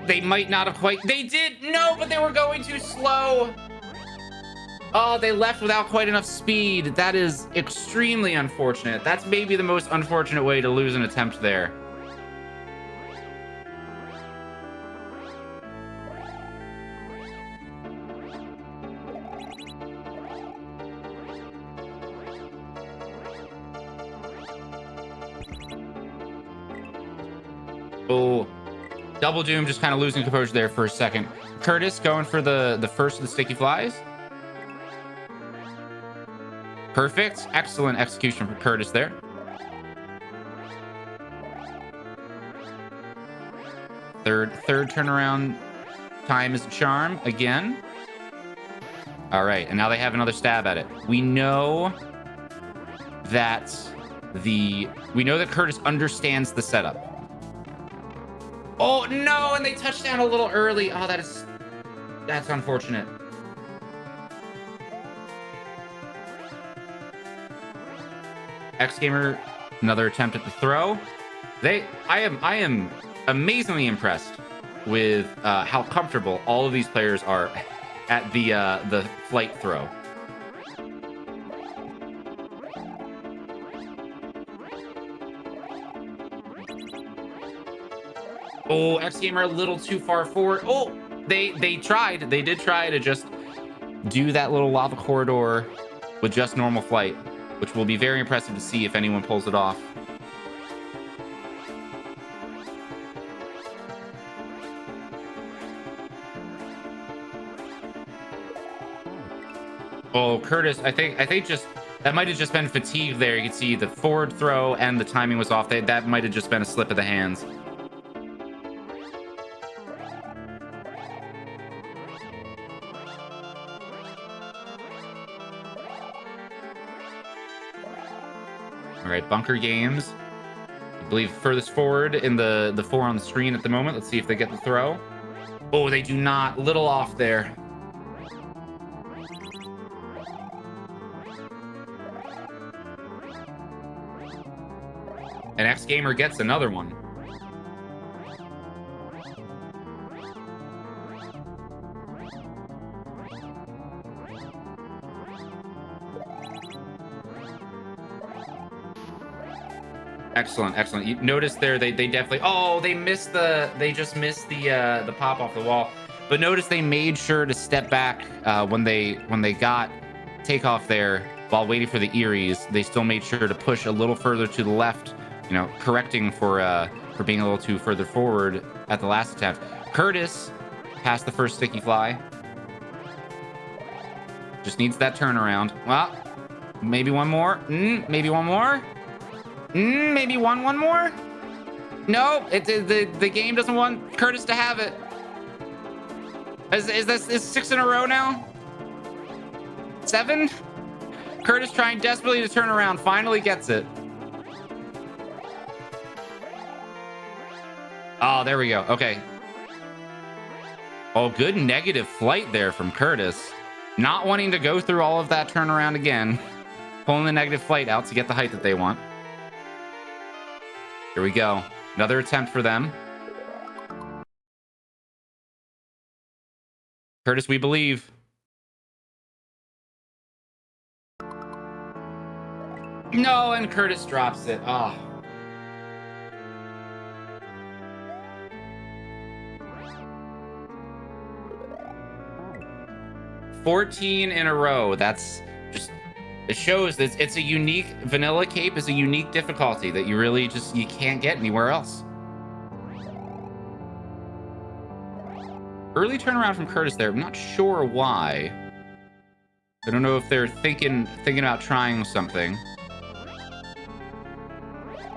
They might not have quite... They did! No, but they were going too slow. Oh, they left without quite enough speed. That is extremely unfortunate. That's maybe the most unfortunate way to lose an attempt there. Oh, Double Doom just kind of losing composure there for a second. Curtis going for the first of the sticky flies. Perfect. Excellent execution from Curtis there. Third turnaround time is a charm again. All right, and now they have another stab at it. We know that Curtis understands the setup. Oh no, and they touched down a little early. Oh, that's unfortunate. X Gamer, another attempt at the throw. I am amazingly impressed with how comfortable all of these players are at the flight throw. Oh, X Gamer a little too far forward. Oh, they did try to just do that little lava corridor with just normal flight, which will be very impressive to see if anyone pulls it off. Oh, Curtis, I think just that might have just been fatigue there. You can see the forward throw and the timing was off. That might have just been a slip of the hands. All right, Bunker Games, I believe furthest forward in the four on the screen at the moment. Let's see if they get the throw. Oh, they do not. Little off there. And X Gamer gets another one. Excellent, excellent. You notice there they definitely they just missed the pop off the wall. But notice they made sure to step back when they got takeoff there while waiting for the Eries. They still made sure to push a little further to the left, correcting for being a little too further forward at the last attempt. Curtis passed the first sticky fly. Just needs that turnaround. Well, maybe one more. Maybe one more. Maybe one more. No, the game doesn't want Curtis to have it. Is this 6 in a row now? 7? Curtis trying desperately to turn around, finally gets it. Oh, there we go. Okay. Oh, good negative flight there from Curtis. Not wanting to go through all of that turnaround again. Pulling the negative flight out to get the height that they want. Here we go. Another attempt for them. Curtis, we believe. No, and Curtis drops it. Oh. $14 in a row. That's just, it shows that it's a unique, vanilla cape is a unique difficulty that you really you can't get anywhere else. Early turnaround from Curtis there. I'm not sure why. I don't know if they're thinking about trying something.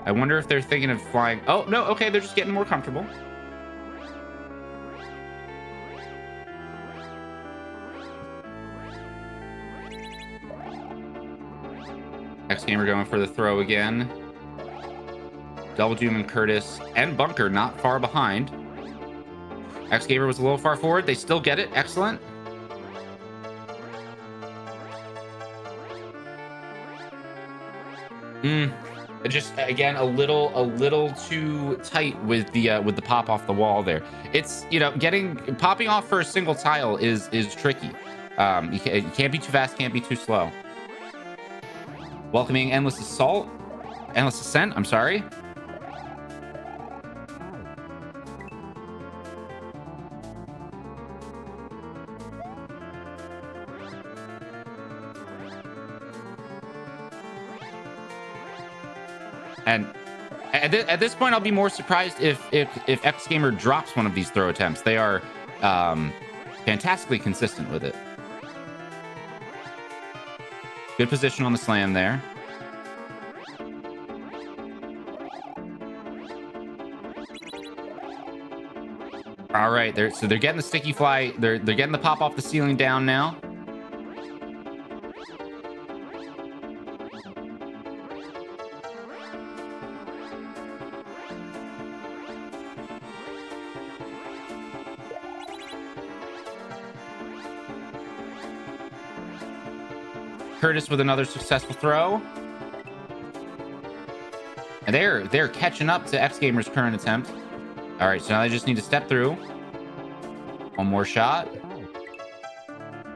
I wonder if they're thinking of flying. Oh, no. Okay, they're just getting more comfortable. X Gamer going for the throw again. Double Doom and Curtis and Bunker not far behind. X Gamer was a little far forward. They still get it. Excellent. Just again a little too tight with the pop off the wall there. It's, you know, popping off for a single tile is tricky. You can't be too fast, can't be too slow. Welcoming Endless Ascent, I'm sorry. And at this point, I'll be more surprised if X Gamer drops one of these throw attempts. They are fantastically consistent with it. Good position on the slam there. All right, so they're getting the sticky fly. They're getting the pop off the ceiling down now. Curtis with another successful throw. And they're catching up to X Gamer's current attempt. All right, so now they just need to step through. One more shot.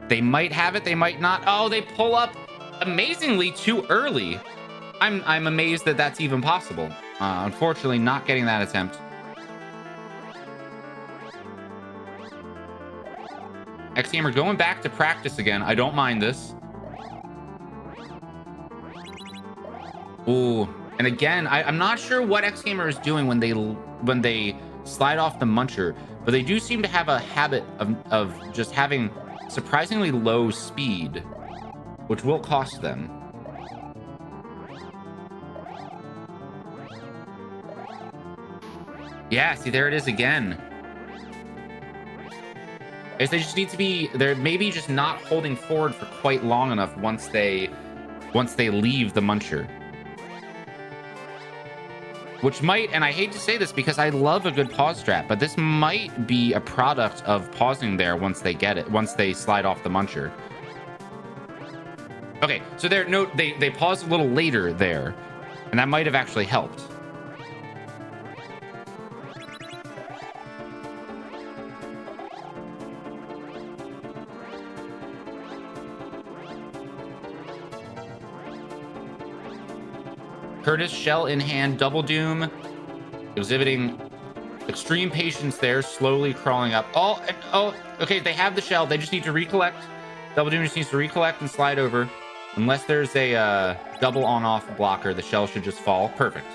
They might have it, they might not. Oh, they pull up amazingly too early. I'm amazed that that's even possible. Unfortunately, not getting that attempt. X Gamer going back to practice again. I don't mind this. Ooh, and again, I'm not sure what X Gamer is doing when they slide off the muncher, but they do seem to have a habit of just having surprisingly low speed, which will cost them. Yeah, see, there it is again. They just need to be, they're maybe just not holding forward for quite long enough once they leave the muncher. Which might, and I hate to say this because I love a good pause strat, but this might be a product of pausing there once they get it, once they slide off the muncher. Okay, so they paused a little later there, and that might have actually helped. Curtis, shell in hand, double doom, exhibiting extreme patience there, slowly crawling up. Oh, okay, they have the shell. They just need to recollect. Double doom just needs to recollect and slide over. Unless there's a double on-off blocker, the shell should just fall. Perfect.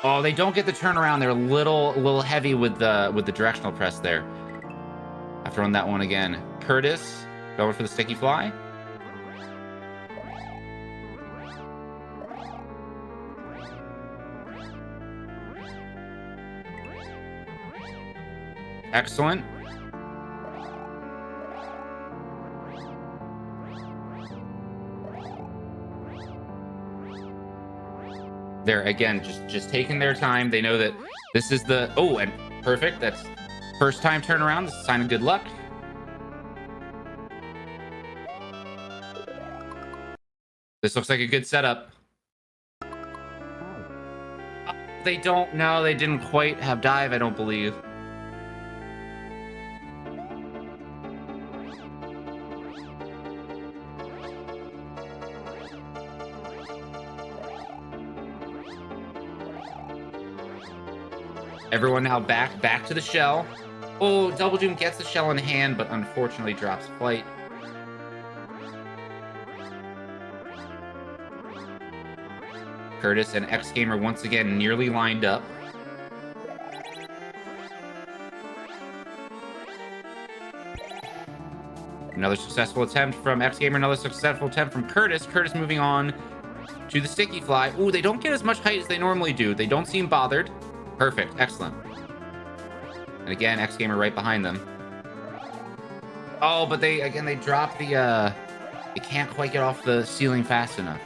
Oh, they don't get the turnaround. They're a little heavy with the directional press there. Have to run that one again. Curtis going for the sticky fly. Excellent. They're again just taking their time. They know that this is the and perfect. That's first time turnaround. This is a sign of good luck. This looks like a good setup. They don't know. They didn't quite have dive, I don't believe. Everyone now back to the shell. Oh, Double Doom gets the shell in hand, but unfortunately drops flight. Curtis and X Gamer once again nearly lined up. Another successful attempt from X Gamer. Another successful attempt from Curtis. Curtis moving on to the sticky fly. Ooh, they don't get as much height as they normally do. They don't seem bothered. Perfect. Excellent. And again, X Gamer right behind them. Oh, but they drop the they can't quite get off the ceiling fast enough.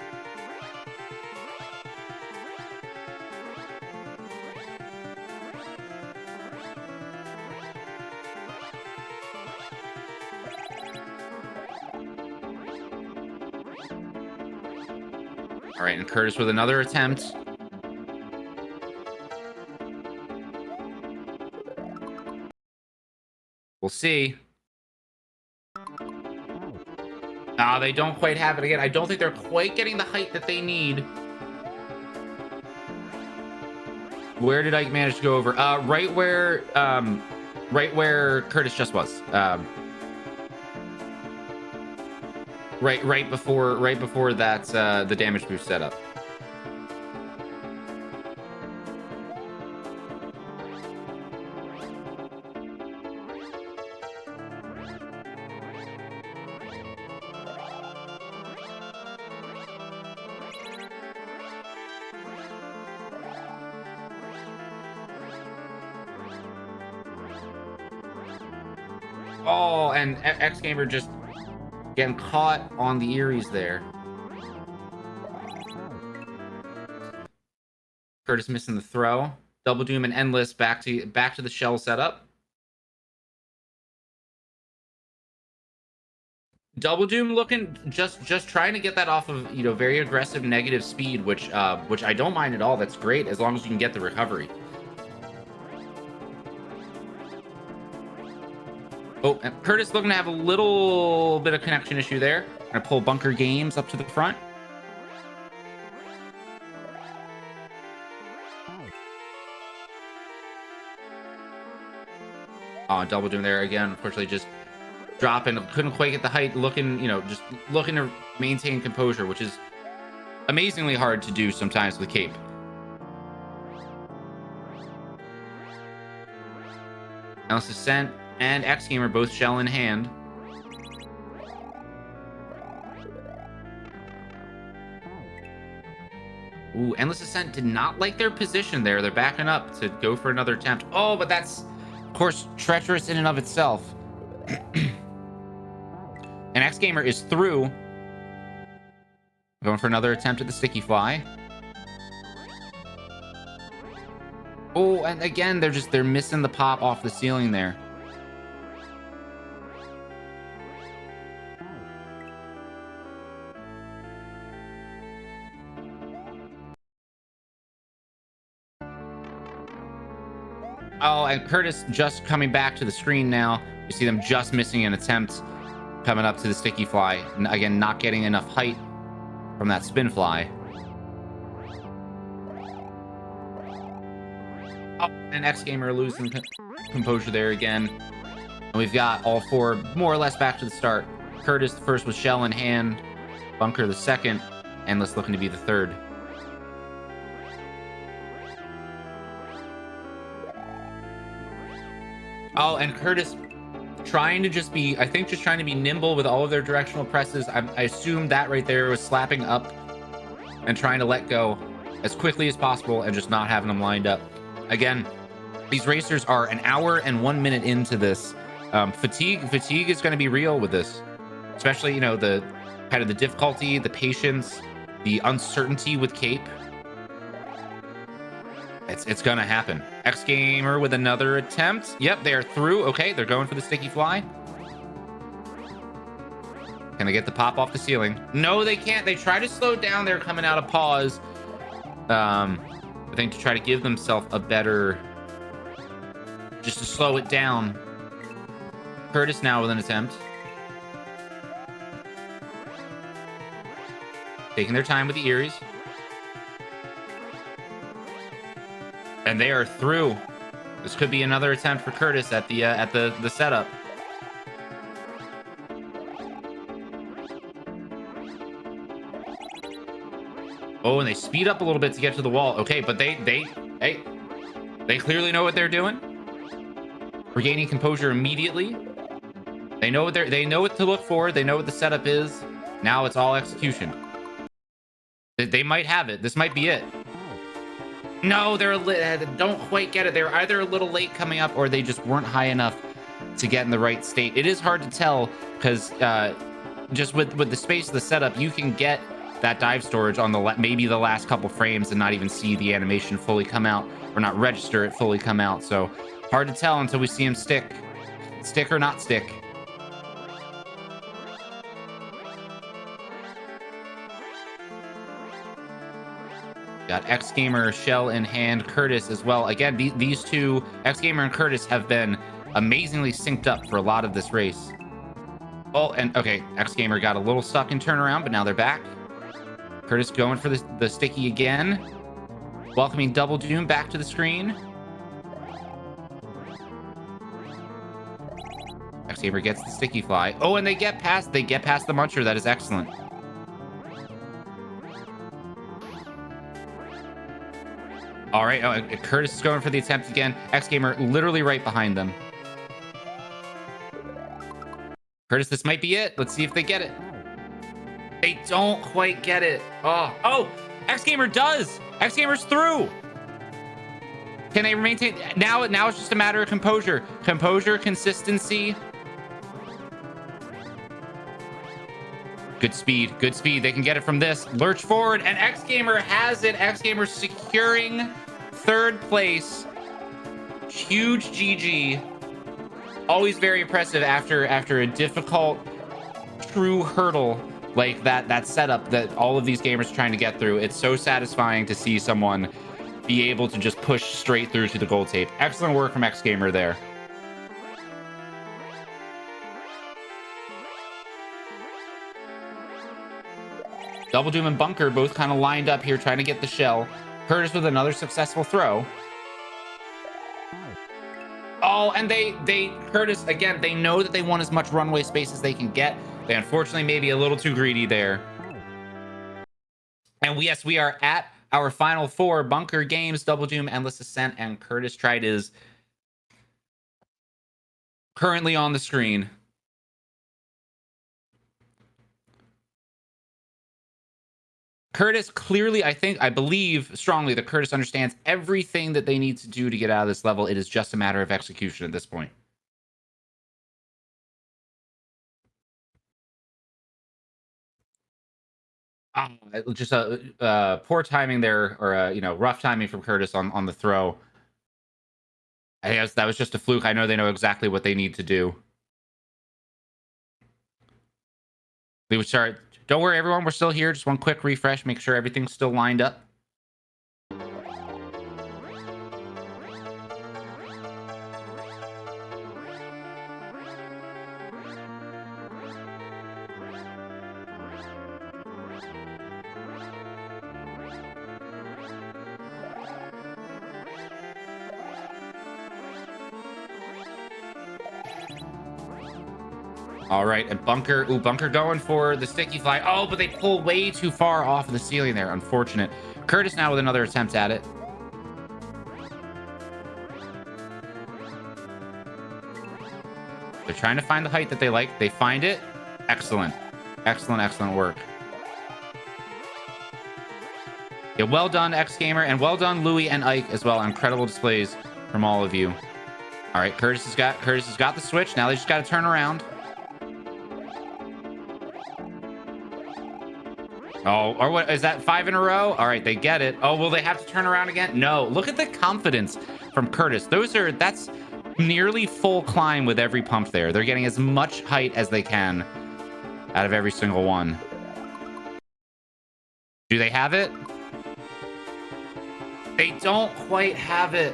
All right, and Curtis with another attempt. We'll see. Ah, they don't quite have it again. I don't think they're quite getting the height that they need. Where did I manage to go over? Right where Curtis just was. Right before that the damage boost setup. Oh, and X Gamer just getting caught on the Eries there. Curtis missing the throw. Double Doom and Endless back to the shell setup. Double Doom looking just trying to get that off of, you know, very aggressive negative speed, which I don't mind at all. That's great as long as you can get the recovery. Oh, and Curtis looking to have a little bit of connection issue there. Gonna pull Bunker Games up to the front. Oh, Double Doom there again. Unfortunately, just dropping. Couldn't quite get the height. Looking, you know, just looking to maintain composure, which is amazingly hard to do sometimes with Cape. Endless Ascent and X Gamer both shell in hand. Ooh, Endless Ascent did not like their position there. They're backing up to go for another attempt. Oh, but that's, of course, treacherous in and of itself. And X Gamer is through. Going for another attempt at the sticky fly. Oh, and again, they're missing the pop off the ceiling there. Oh, and Curtis just coming back to the screen now. You see them just missing an attempt coming up to the sticky fly. And again, not getting enough height from that spin fly. Oh, and X Gamer losing composure there again. And we've got all four more or less back to the start. Curtis the first with shell in hand. Bunker the second. Endless looking to be the third. Oh, and Curtis trying to just be, I think, just trying to be nimble with all of their directional presses. I assume that right there was slapping up and trying to let go as quickly as possible and just not having them lined up. Again, these racers are an hour and 1 minute into this. Fatigue is going to be real with this, especially, you know, the kind of the difficulty, the patience, the uncertainty with Cape. It's gonna happen. X Gamer with another attempt. Yep, they are through. Okay, they're going for the sticky fly. Can they get the pop off the ceiling? No, they can't. They try to slow down. They're coming out of pause. I think to try to give themselves a better, just to slow it down. Curtis now with an attempt. Taking their time with the Eries. And they are through. This could be another attempt for Curtis at the setup. Oh, and they speed up a little bit to get to the wall. Okay, but they clearly know what they're doing. Regaining composure immediately. They know what to look for. They know what the setup is. Now it's all execution. They might have it. This might be it. No, don't quite get it. They're either a little late coming up or they just weren't high enough to get in the right state. It is hard to tell because just with the space of the setup, you can get that dive storage on maybe the last couple frames and not even see the animation fully come out or not register it fully come out. So hard to tell until we see him stick or not stick. Got X Gamer, Shell in hand, Curtis as well. Again, these two, X Gamer and Curtis, have been amazingly synced up for a lot of this race. Oh, and okay, X Gamer got a little stuck in turnaround, but now they're back. Curtis going for the sticky again. Welcoming Double Doom back to the screen. X Gamer gets the sticky fly. Oh, and they get past the muncher. That is excellent. All right, Curtis is going for the attempt again. X Gamer literally right behind them. Curtis, this might be it. Let's see if they get it. They don't quite get it. Oh, X Gamer does. X Gamer's through. Can they maintain? Now it's just a matter of composure. Composure, consistency. Good speed. They can get it from this. Lurch forward, and X Gamer has it. X Gamer securing third place. Huge GG. Always very impressive after a difficult, true hurdle like that setup that all of these gamers are trying to get through. It's so satisfying to see someone be able to just push straight through to the gold tape. Excellent work from X Gamer there. Double Doom and Bunker both kind of lined up here trying to get the shell. Curtis with another successful throw. Oh, and Curtis, again, they know that they want as much runway space as they can get. They unfortunately may be a little too greedy there. And yes, we are at our final four. Bunker Games, Double Doom, Endless Ascent, and Curtis Tried is currently on the screen. Curtis clearly, I believe strongly that Curtis understands everything that they need to do to get out of this level. It is just a matter of execution at this point. Just a poor timing there, or rough timing from Curtis on the throw. I guess that was just a fluke. I know they know exactly what they need to do. We would start. Don't worry, everyone. We're still here. Just one quick refresh. Make sure everything's still lined up. All right, and Bunker going for the sticky fly. Oh, but they pull way too far off of the ceiling there. Unfortunate. Curtis now with another attempt at it. They're trying to find the height that they like. They find it. Excellent. Excellent work. Yeah, well done, X Gamer, and well done, Louie and Ike as well. Incredible displays from all of you. All right, Curtis has got the switch. Now they just got to turn around. Oh, or what is that? 5 in a row? All right, they get it. Oh, will they have to turn around again? No. Look at the confidence from Curtis. That's nearly full climb with every pump there. They're getting as much height as they can out of every single one. Do they have it? They don't quite have it.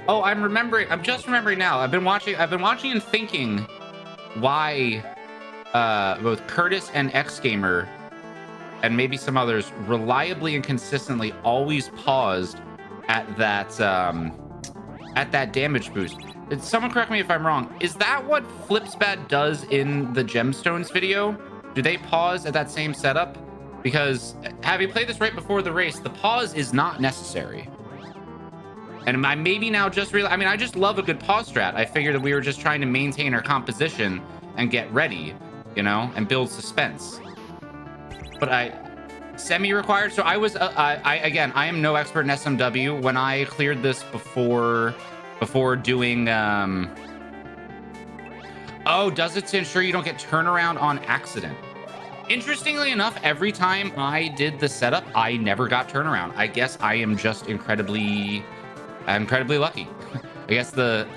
Oh, I'm just remembering now. I've been watching and thinking why both Curtis and X Gamer and maybe some others reliably and consistently always paused at that damage boost. Someone correct me if I'm wrong. Is that what Flipspat does in the Gemstones video? Do they pause at that same setup? Because having played this right before the race, the pause is not necessary. And I maybe now just realize, I mean, I just love a good pause strat. I figured that we were just trying to maintain our composition and get ready, you know, and build suspense. But I semi-required. So I was, again, I am no expert in SMW. When I cleared this before doing, oh, does it to ensure you don't get turnaround on accident? Interestingly enough, every time I did the setup, I never got turnaround. I guess I am just incredibly lucky. I guess the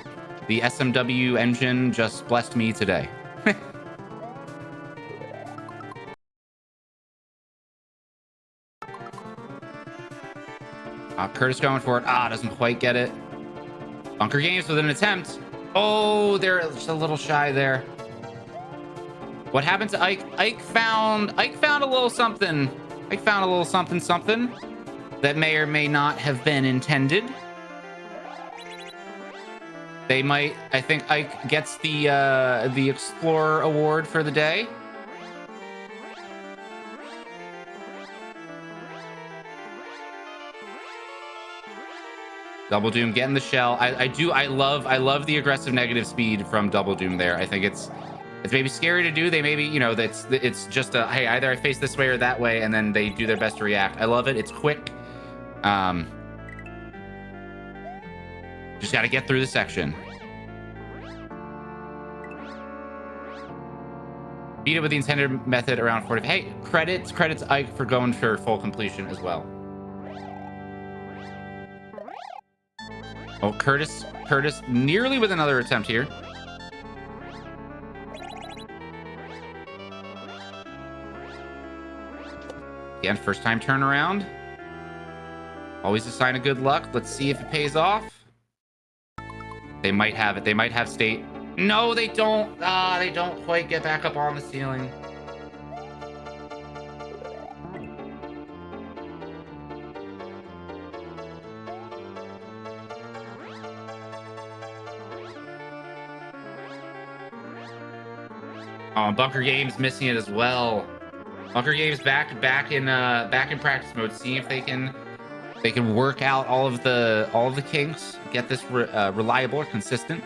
SMW engine just blessed me today. Curtis going for it. Doesn't quite get it. Bunker Games with an attempt. Oh, they're just a little shy there. What happened to Ike? Ike found a little something. Ike found a little something that may or may not have been intended. They might. I think Ike gets the Explorer Award for the day. Double Doom getting the shell. I love the aggressive negative speed from Double Doom there. I think it's maybe scary to do. They maybe, you know, it's just a, hey, either I face this way or that way, and then they do their best to react. I love it. It's quick. Just got to get through the section. Beat it with the intended method around 40. Hey, credits Ike for going for full completion as well. Oh, Curtis nearly with another attempt here. Again, first time turnaround. Always a sign of good luck. Let's see if it pays off. They might have it. They might have state. No, they don't. They don't quite get back up on the ceiling. Oh, Bunker Games missing it as well. Bunker Games back in practice mode, seeing if they can work out all of the kinks, get this reliable or consistent.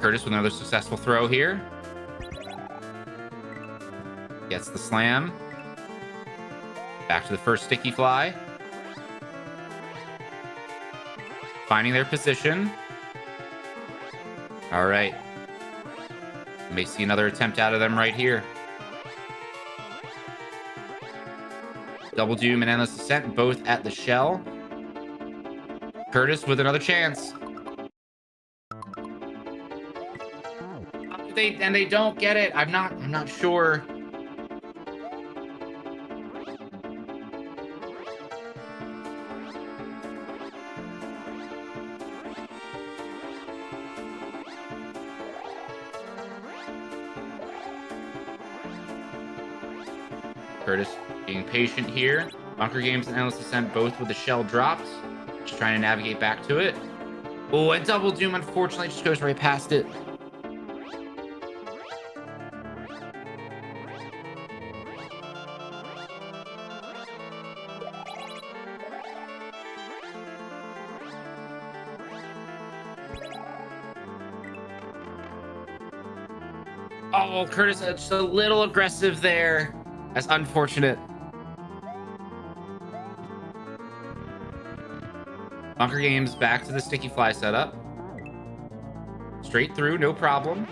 Curtis with another successful throw here. Gets the slam. Back to the first sticky fly. Finding their position. All right. May see another attempt out of them right here. Double Doom and Endless Ascent both at the shell. Curtis with another chance. They don't get it. I'm not sure. Curtis being patient here. Bunker Games and Endless Ascent both with the shell dropped. Just trying to navigate back to it. Oh, and Double Doom unfortunately just goes right past it. Oh, Curtis just a little aggressive there. That's unfortunate. Bunker Games back to the sticky fly setup. Straight through, no problem.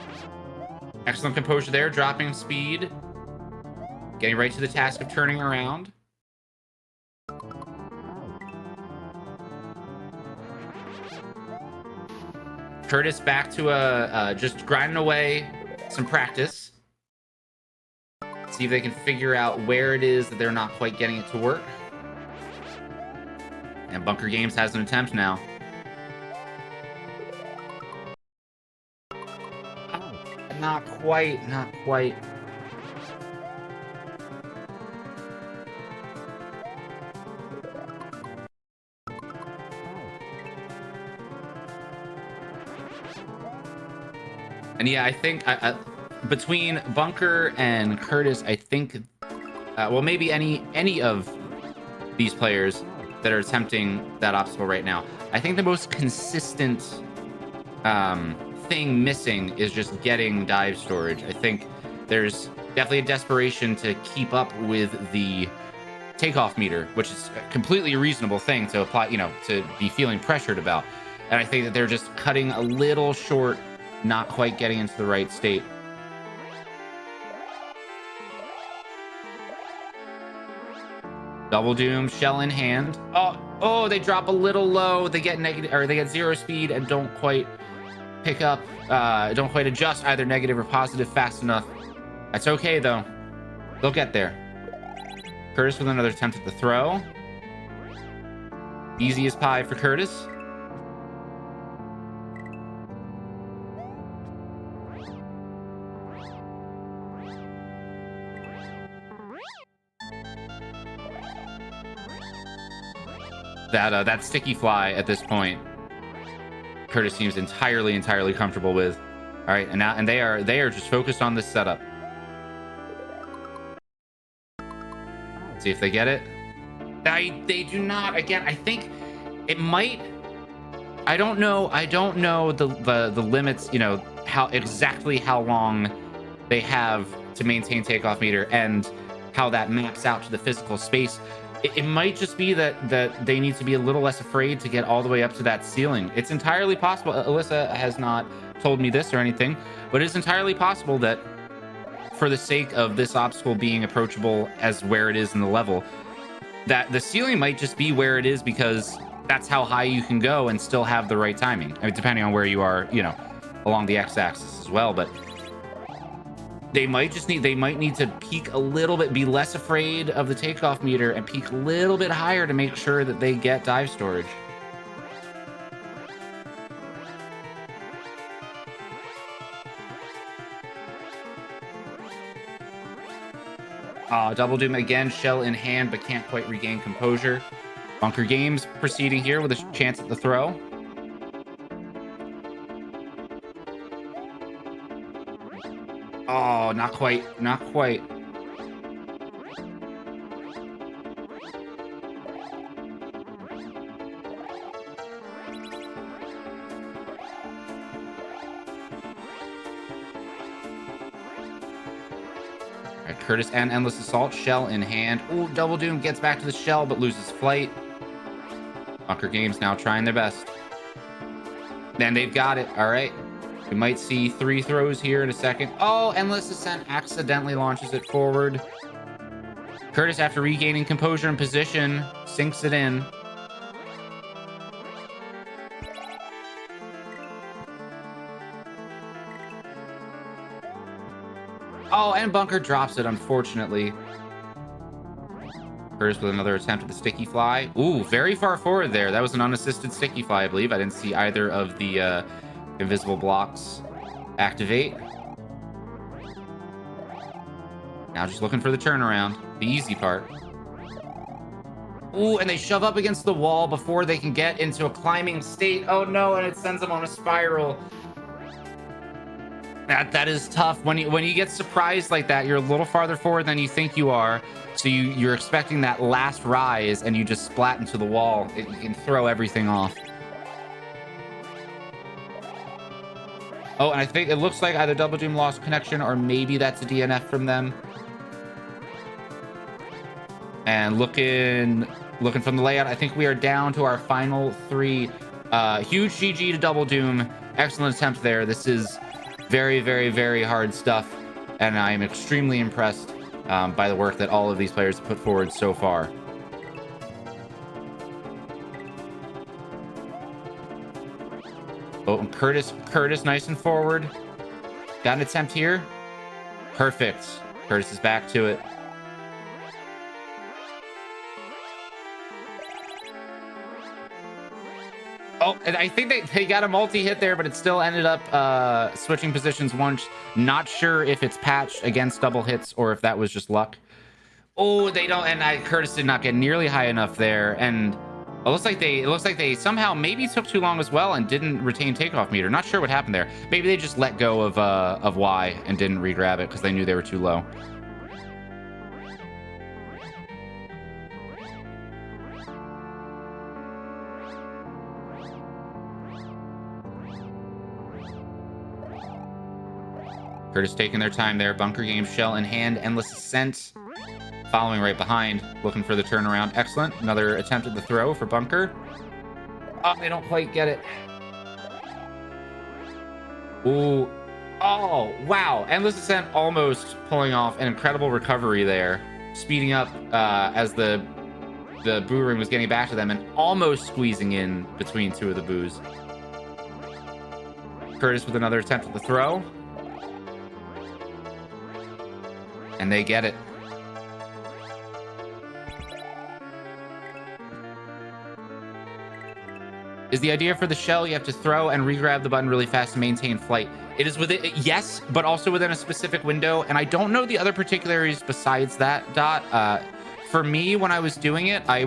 Excellent composure there, dropping speed. Getting right to the task of turning around. Curtis back to just grinding away some practice. See if they can figure out where it is that they're not quite getting it to work. And Bunker Games has an attempt now. Not quite. And yeah, I think between Bunker and Curtis, I think, well, maybe any of these players that are attempting that obstacle right now, I think the most consistent thing missing is just getting dive storage. I think there's definitely a desperation to keep up with the takeoff meter, which is a completely reasonable thing to apply, to be feeling pressured about. And I think that they're just cutting a little short, not quite getting into the right state. Double Doom, shell in hand. Oh, they drop a little low. They get negative, or they get 0 speed and don't quite pick up, don't quite adjust either negative or positive fast enough. That's okay though. They'll get there. Curtis with another attempt at the throw. Easy as pie for Curtis. That sticky fly at this point, Curtis seems entirely comfortable with. All right, and they are just focused on this setup. See if they get it. They do not. Again, I think it might. I don't know the limits. How long they have to maintain takeoff meter and how that maps out to the physical space. It might just be that they need to be a little less afraid to get all the way up to that ceiling. It's entirely possible. Alyssa has not told me this or anything, but it's entirely possible that for the sake of this obstacle being approachable as where it is in the level, that the ceiling might just be where it is because that's how high you can go and still have the right timing. I mean, depending on where you are, along the x-axis as well, but they might need to peak a little bit, be less afraid of the takeoff meter and peak a little bit higher to make sure that they get dive storage. Double Doom again, shell in hand, but can't quite regain composure. Bunker Games proceeding here with a chance at the throw. Oh, not quite. All right, Curtis and Endless Assault, shell in hand. Ooh, Double Doom gets back to the shell, but loses flight. Bunker Games now trying their best. Then they've got it. All right. We might see 3 throws here in a second. Oh, Endless Ascent accidentally launches it forward. Curtis, after regaining composure and position, sinks it in. Oh, and Bunker drops it, unfortunately. Curtis with another attempt at the sticky fly. Ooh, very far forward there. That was an unassisted sticky fly, I believe. I didn't see either of the invisible blocks activate. Now just looking for the turnaround, the easy part. Ooh, and they shove up against the wall before they can get into a climbing state. Oh no, and it sends them on a spiral. That is tough. When you get surprised like that, you're a little farther forward than you think you are. So you're expecting that last rise and you just splat into the wall. You can throw everything off. Oh, and I think it looks like either Double Doom lost connection or maybe that's a DNF from them. And looking from the layout, I think we are down to our final 3. Huge GG to Double Doom. Excellent attempt there. This is very, very, very hard stuff. And I am extremely impressed by the work that all of these players have put forward so far. Oh, and Curtis nice and forward. Got an attempt here. Perfect. Curtis is back to it. Oh, and I think they got a multi-hit there, but it still ended up switching positions once. Not sure if it's patched against double hits or if that was just luck. Oh, they don't, and Curtis did not get nearly high enough there, and It looks like they somehow maybe took too long as well and didn't retain takeoff meter. Not sure what happened there. Maybe they just let go of Y and didn't regrab it because they knew they were too low. Curtis taking their time there. Bunker Game shell in hand. Endless Ascent following right behind, looking for the turnaround. Excellent. Another attempt at the throw for Bunker. Oh, they don't quite get it. Ooh. Oh, wow. Endless Ascent almost pulling off an incredible recovery there. Speeding up as the boo ring was getting back to them and almost squeezing in between two of the boos. Curtis with another attempt at the throw. And they get it. Is the idea for the shell you have to throw and re-grab the button really fast to maintain flight? It is within, yes, but also within a specific window. And I don't know the other particularities besides that, Dot. For me, when I was doing it, I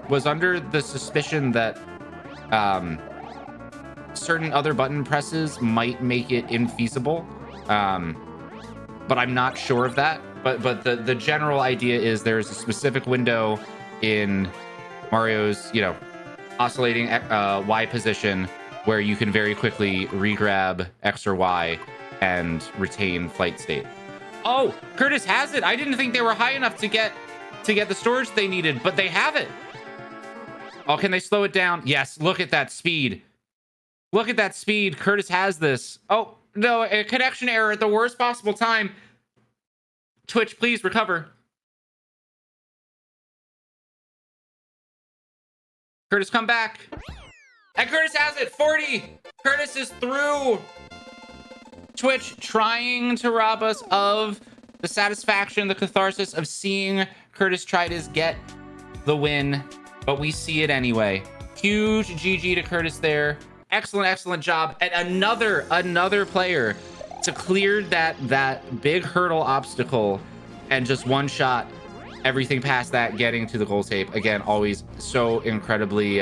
was under the suspicion that certain other button presses might make it infeasible. But I'm not sure of that. But the general idea is there's a specific window in Mario's, you know, oscillating Y position where you can very quickly re-grab X or Y and retain flight state. Oh, Curtis has it. I didn't think they were high enough to get the storage they needed, but they have it. Oh, can they slow it down? Yes, look at that speed. Look at that speed. Curtis has this. Oh, no, a connection error at the worst possible time. Twitch, please recover. Curtis, come back. And Curtis has it. 40. Curtis is through. Twitch trying to rob us of the satisfaction, the catharsis of seeing Curtis try to get the win, but we see it anyway. Huge GG to Curtis there. Excellent job. And another player to clear that big hurdle obstacle and just one shot everything past that, getting to the goal tape. Again, always so incredibly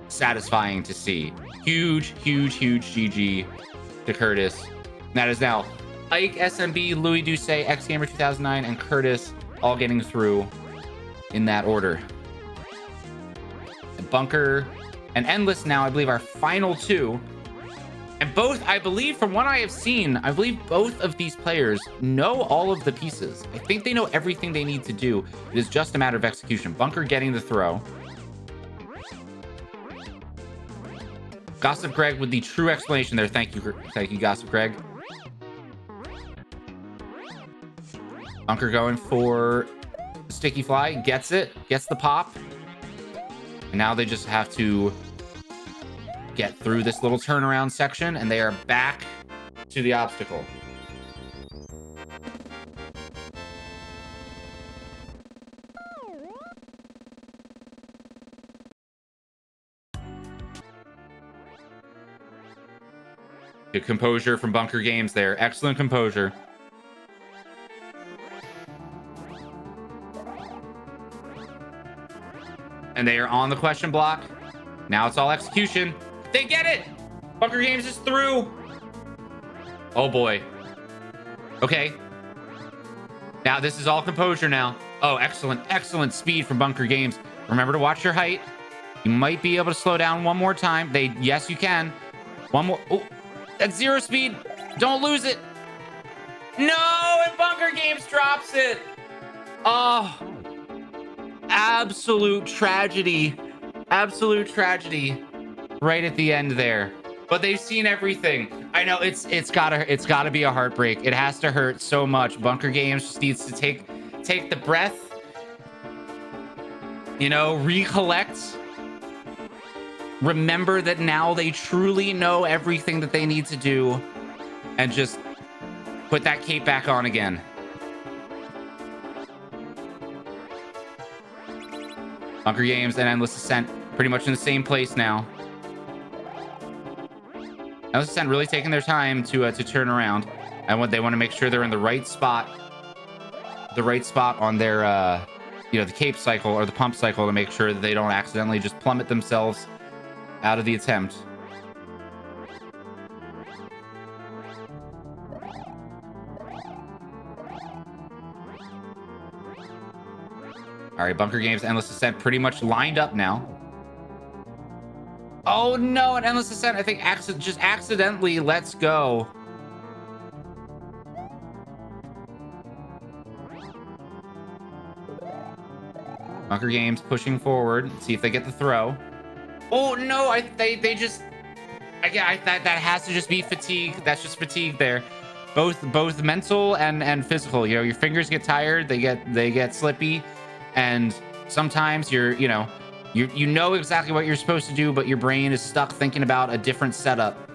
satisfying to see. Huge GG to Curtis. That is now Ike, SMB, Louis Doucet, XGamer 2009, and Curtis all getting through in that order. And Bunker and Endless now, I believe, our final two. And both, I believe, from what I have seen, I believe both of these players know all of the pieces. I think they know everything they need to do. It is just a matter of execution. Bunker getting the throw. Gossip Greg with the true explanation there. Thank you, Gossip Greg. Bunker going for Sticky Fly. Gets it. Gets the pop. And now they just have to get through this little turnaround section, and they are back to the obstacle. Good composure from Bunker Games there. Excellent composure. And they are on the question block. Now it's all execution. They get it! Bunker Games is through. Oh boy. Okay. Now this is all composure now. Oh, excellent speed from Bunker Games. Remember to watch your height. You might be able to slow down one more time. Yes, you can. One more. Oh, that's zero speed. Don't lose it. No, and Bunker Games drops it. Oh, absolute tragedy. Absolute tragedy right at the end there. But they've seen everything. I know it's gotta be a heartbreak. It has to hurt so much. Bunker Games just needs to take the breath, you know, recollect, remember that now they truly know everything that they need to do, and just put that cape back on again. Bunker Games and Endless Ascent pretty much in the same place now. Endless Ascent really taking their time to turn around, and what they want to make sure they're in the right spot on their the cape cycle or the pump cycle to make sure that they don't accidentally just plummet themselves out of the attempt. All right, Bunker Games, Endless Ascent pretty much lined up now. Oh no, an Endless Ascent, I think just accidentally lets go. Bunker Games pushing forward. See if they get the throw. Oh no, they just that has to just be fatigue. That's just fatigue there. Both mental and physical. Your fingers get tired, they get slippy, and sometimes you know exactly what you're supposed to do, but your brain is stuck thinking about a different setup.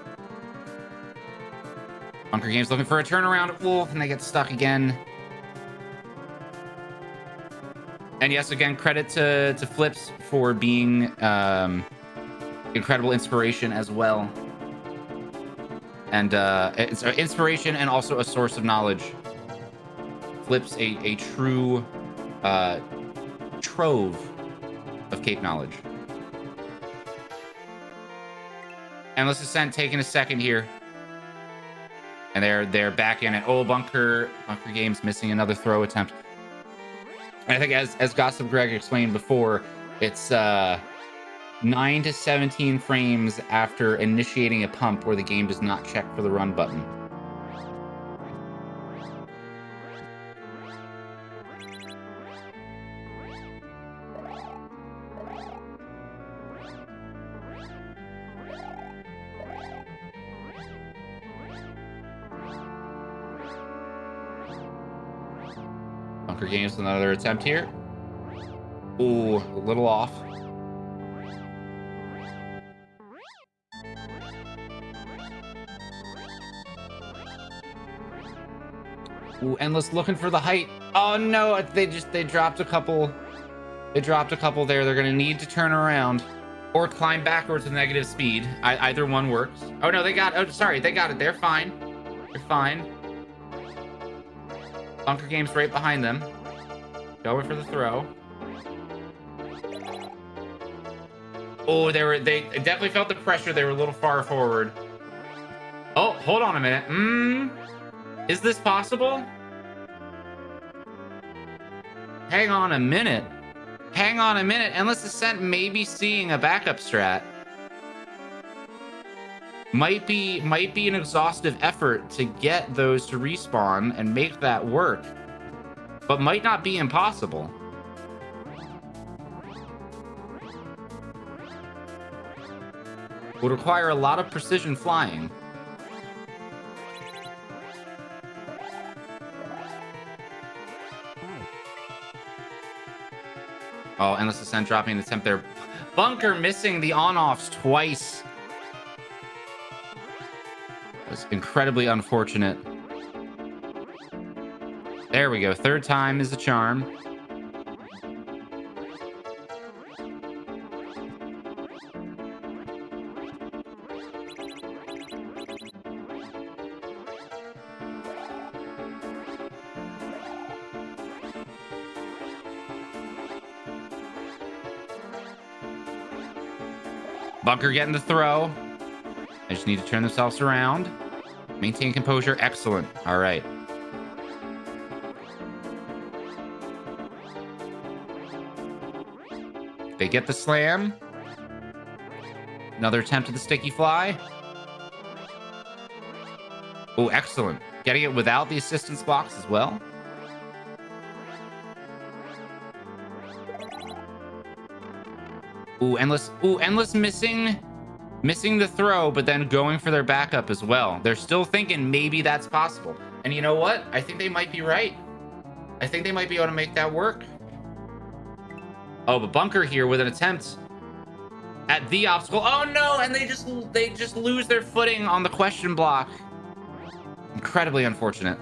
Bunker Games looking for a turnaround. Wolf, and they get stuck again. And yes, again, credit to Flips for being incredible inspiration as well. And it's an inspiration and also a source of knowledge. Flips a true trove of cape knowledge. Endless Ascent taking a second here. And they're back in it. Oh, Bunker Games missing another throw attempt. And I think as Gossip Greg explained before, it's 9 to 17 frames after initiating a pump where the game does not check for the run button. Bunker Games, another attempt here. Ooh, a little off. Ooh, Endless looking for the height. Oh no, they dropped a couple. They dropped a couple there. They're gonna need to turn around or climb backwards with negative speed. Either one works. Oh no, they got it. They're fine. They're fine. Bunker Games right behind them. Going for the throw. Oh, they definitely felt the pressure. They were a little far forward. Oh, hold on a minute. Is this possible? Hang on a minute. Endless Ascent may be seeing a backup strat. Might be an exhaustive effort to get those to respawn and make that work, but might not be impossible. Would require a lot of precision flying. Oh, Endless Ascent dropping an attempt there. Bunker missing the on-offs twice. It was incredibly unfortunate. There we go. Third time is the charm. Bunker getting the throw. They just need to turn themselves around. Maintain composure. Excellent. All right. They get the slam. Another attempt at the sticky fly. Oh, excellent. Getting it without the assistance box as well. Ooh, Endless missing the throw, but then going for their backup as well. They're still thinking maybe that's possible. And you know what? I think they might be right. I think they might be able to make that work. Oh, but Bunker here with an attempt at the obstacle. Oh no, and they just lose their footing on the question block. Incredibly unfortunate.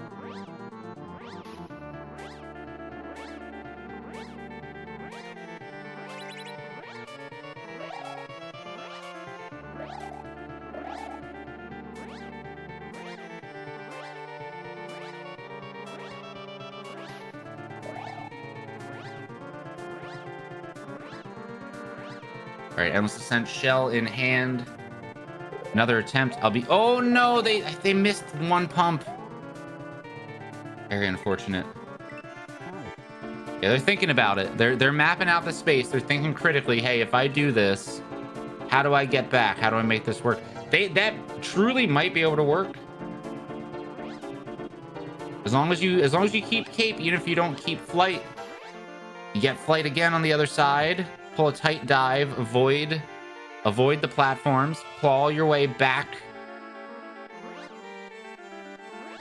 All right, Endless Ascent, shell in hand. Another attempt. Oh no, they missed one pump. Very unfortunate. Yeah, they're thinking about it. They're mapping out the space. They're thinking critically. Hey, if I do this, how do I get back? How do I make this work? That truly might be able to work. As long as you keep cape, even if you don't keep flight, you get flight again on the other side. Pull a tight dive. Avoid the platforms. Claw your way back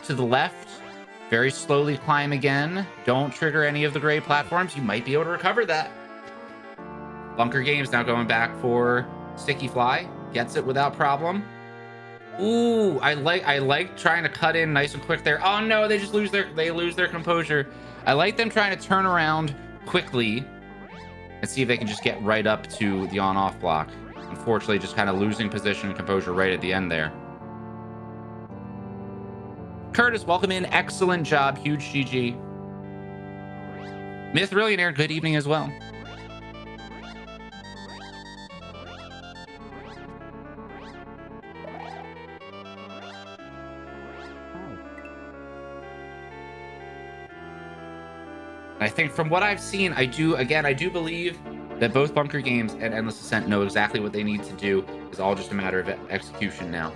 to the left. Very slowly climb again. Don't trigger any of the gray platforms. You might be able to recover that. Bunker Games now going back for Sticky Fly. Gets it without problem. Ooh, I like trying to cut in nice and quick there. Oh no, they lose their composure. I like them trying to turn around quickly and see if they can just get right up to the on-off block. Unfortunately, just kind of losing position and composure right at the end there. Curtis, welcome in. Excellent job. Huge GG. Myth Millionaire, good evening as well. I think from what I've seen, I do believe that both Bunker Games and Endless Ascent know exactly what they need to do. It's all just a matter of execution now.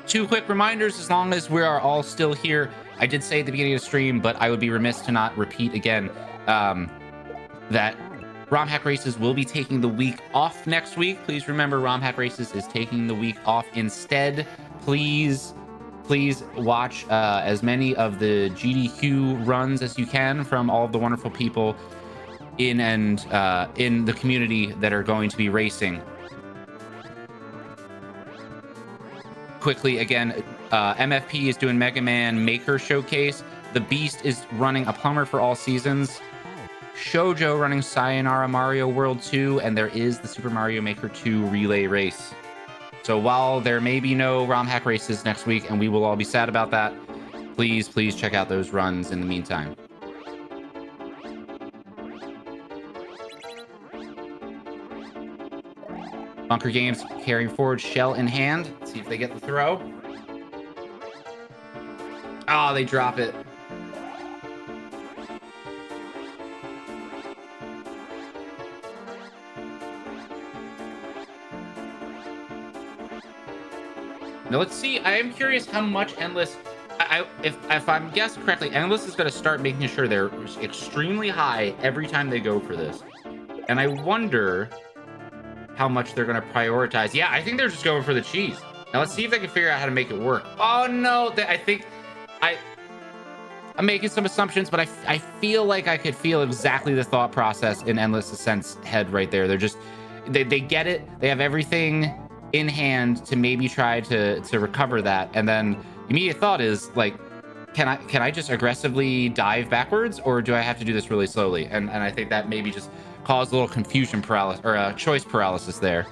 Two quick reminders, as long as we are all still here. I did say at the beginning of the stream, but I would be remiss to not repeat again that ROM Hack Races will be taking the week off next week. Please remember, ROM Hack Races is taking the week off instead. Please watch as many of the GDQ runs as you can from all of the wonderful people in the community that are going to be racing. Quickly again, MFP is doing Mega Man Maker Showcase. The Beast is running a plumber for all seasons. Shoujo running Sayonara Mario World 2, and there is the Super Mario Maker 2 relay race. So while there may be no ROM Hack Races next week, and we will all be sad about that, please check out those runs in the meantime. Bunker Games carrying forward, shell in hand. Let's see if they get the throw. Oh, they drop it. Now let's see. I am curious how much Endless. If I'm guessing correctly, Endless is going to start making sure they're extremely high every time they go for this, and I wonder how much they're going to prioritize. Yeah, I think they're just going for the cheese. Now let's see if they can figure out how to make it work. Oh no, I'm making some assumptions, but I feel like I could feel exactly the thought process in Endless Ascent's head right there. They're just they get it. They have everything in hand to maybe try to recover that, and then the immediate thought is like, can I just aggressively dive backwards, or do I have to do this really slowly? And I think that maybe just caused a little confusion paralysis, or choice paralysis there.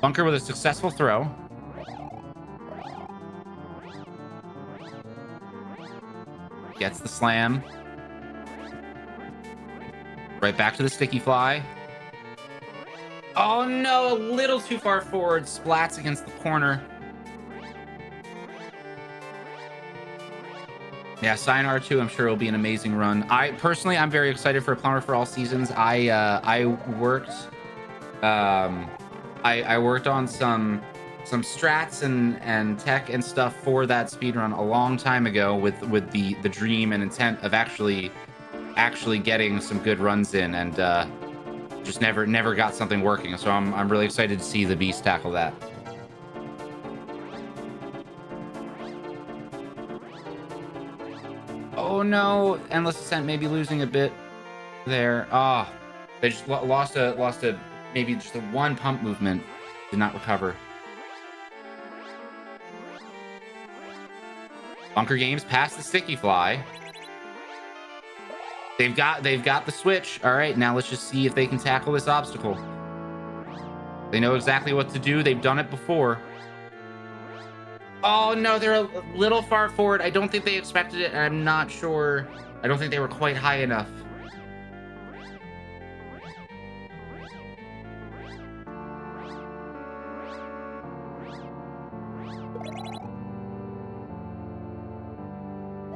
Bunker with a successful throw. Gets the slam. Right back to the Sticky Fly. Oh no, a little too far forward. Splats against the corner. Yeah, Sayonara 2, I'm sure will be an amazing run. I'm very excited for Plumber for All Seasons. I worked on some strats and tech and stuff for that speedrun a long time ago with the dream and intent of actually getting some good runs in, and just never got something working. So I'm really excited to see the Beast tackle that. Oh no, Endless Ascent maybe losing a bit there. Ah, oh, they just lost a maybe just a one pump movement. Did not recover. Bunker Games past the Sticky Fly. They've got the switch. All right, now let's just see if they can tackle this obstacle. They know exactly what to do. They've done it before. Oh no, they're a little far forward. I don't think they expected it, and I'm not sure. I don't think they were quite high enough.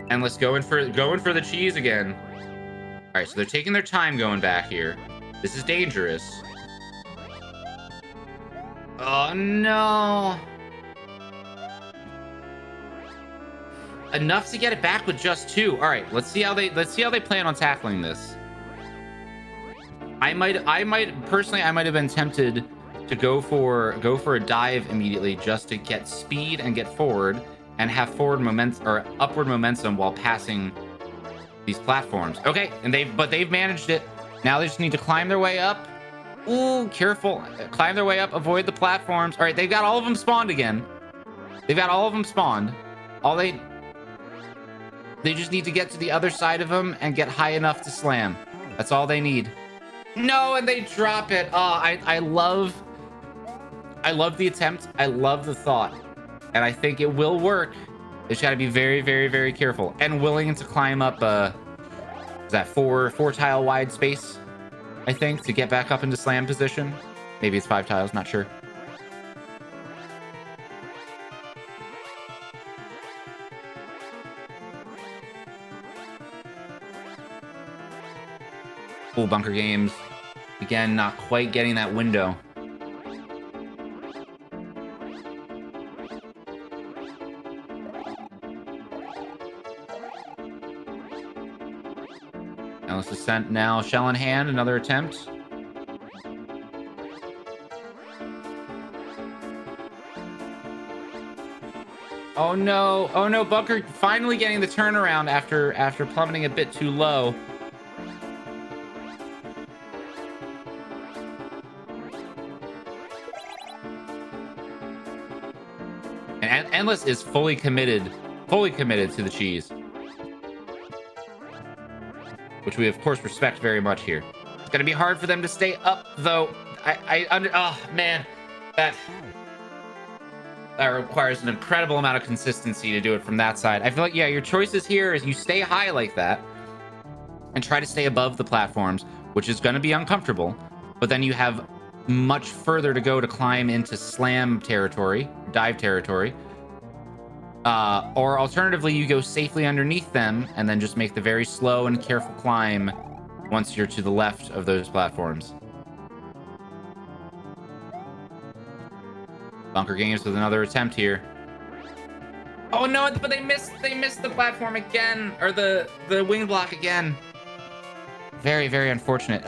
And let's go in for the cheese again. All right, so they're taking their time going back here. This is dangerous. Oh no. Enough to get it back with just 2. All right, let's see how they plan on tackling this. I might personally I might have been tempted to go for a dive immediately just to get speed and get forward and have forward momentum or upward momentum while passing these platforms. Okay, and they've managed it. Now they just need to climb their way up. Ooh, careful. Climb their way up, avoid the platforms. All right, they've got all of them spawned again. They've got all of them spawned. All they just need to get to the other side of them and get high enough to slam. That's all they need. No, and they drop it. Oh, I love the attempt. I love the thought. And I think it will work. They just got to be very, very, very careful and willing to climb up is that four tile wide space, I think, to get back up into slam position. Maybe it's 5 tiles, not sure. Cool bunker games. Again, not quite getting that window. Alice Descent now, shell in hand, another attempt. Oh no, bunker finally getting the turnaround after plummeting a bit too low. And Endless is fully committed to the cheese, which we of course respect very much here. It's gonna be hard for them to stay up though. Oh man, that requires an incredible amount of consistency to do it from that side. I feel like, yeah, your choices here is you stay high like that and try to stay above the platforms, which is going to be uncomfortable, but then you have much further to go to climb into slam territory, dive territory. Or alternatively, you go safely underneath them and then just make the very slow and careful climb once you're to the left of those platforms. Bunker Games with another attempt here. Oh no, but they missed the platform again, or the wing block again. Very, very unfortunate.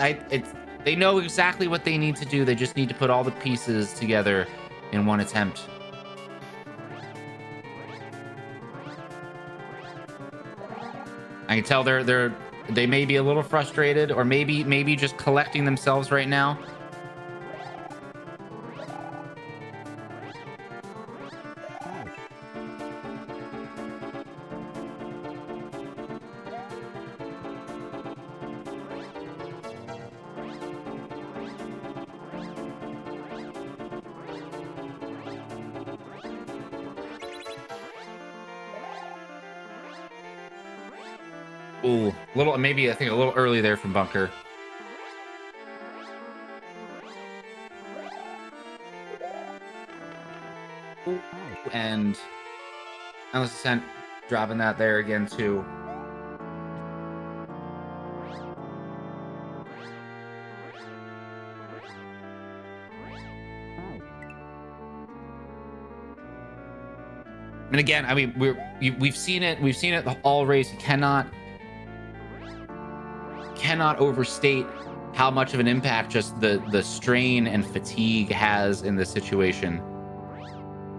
They know exactly what they need to do. They just need to put all the pieces together in one attempt. I can tell they may be a little frustrated, or maybe just collecting themselves right now. Ooh, maybe I think a little early there from bunker. Ooh, and Endless Descent dropping that there again too. And again, I mean, we've seen it all race. You cannot overstate how much of an impact just the strain and fatigue has in this situation.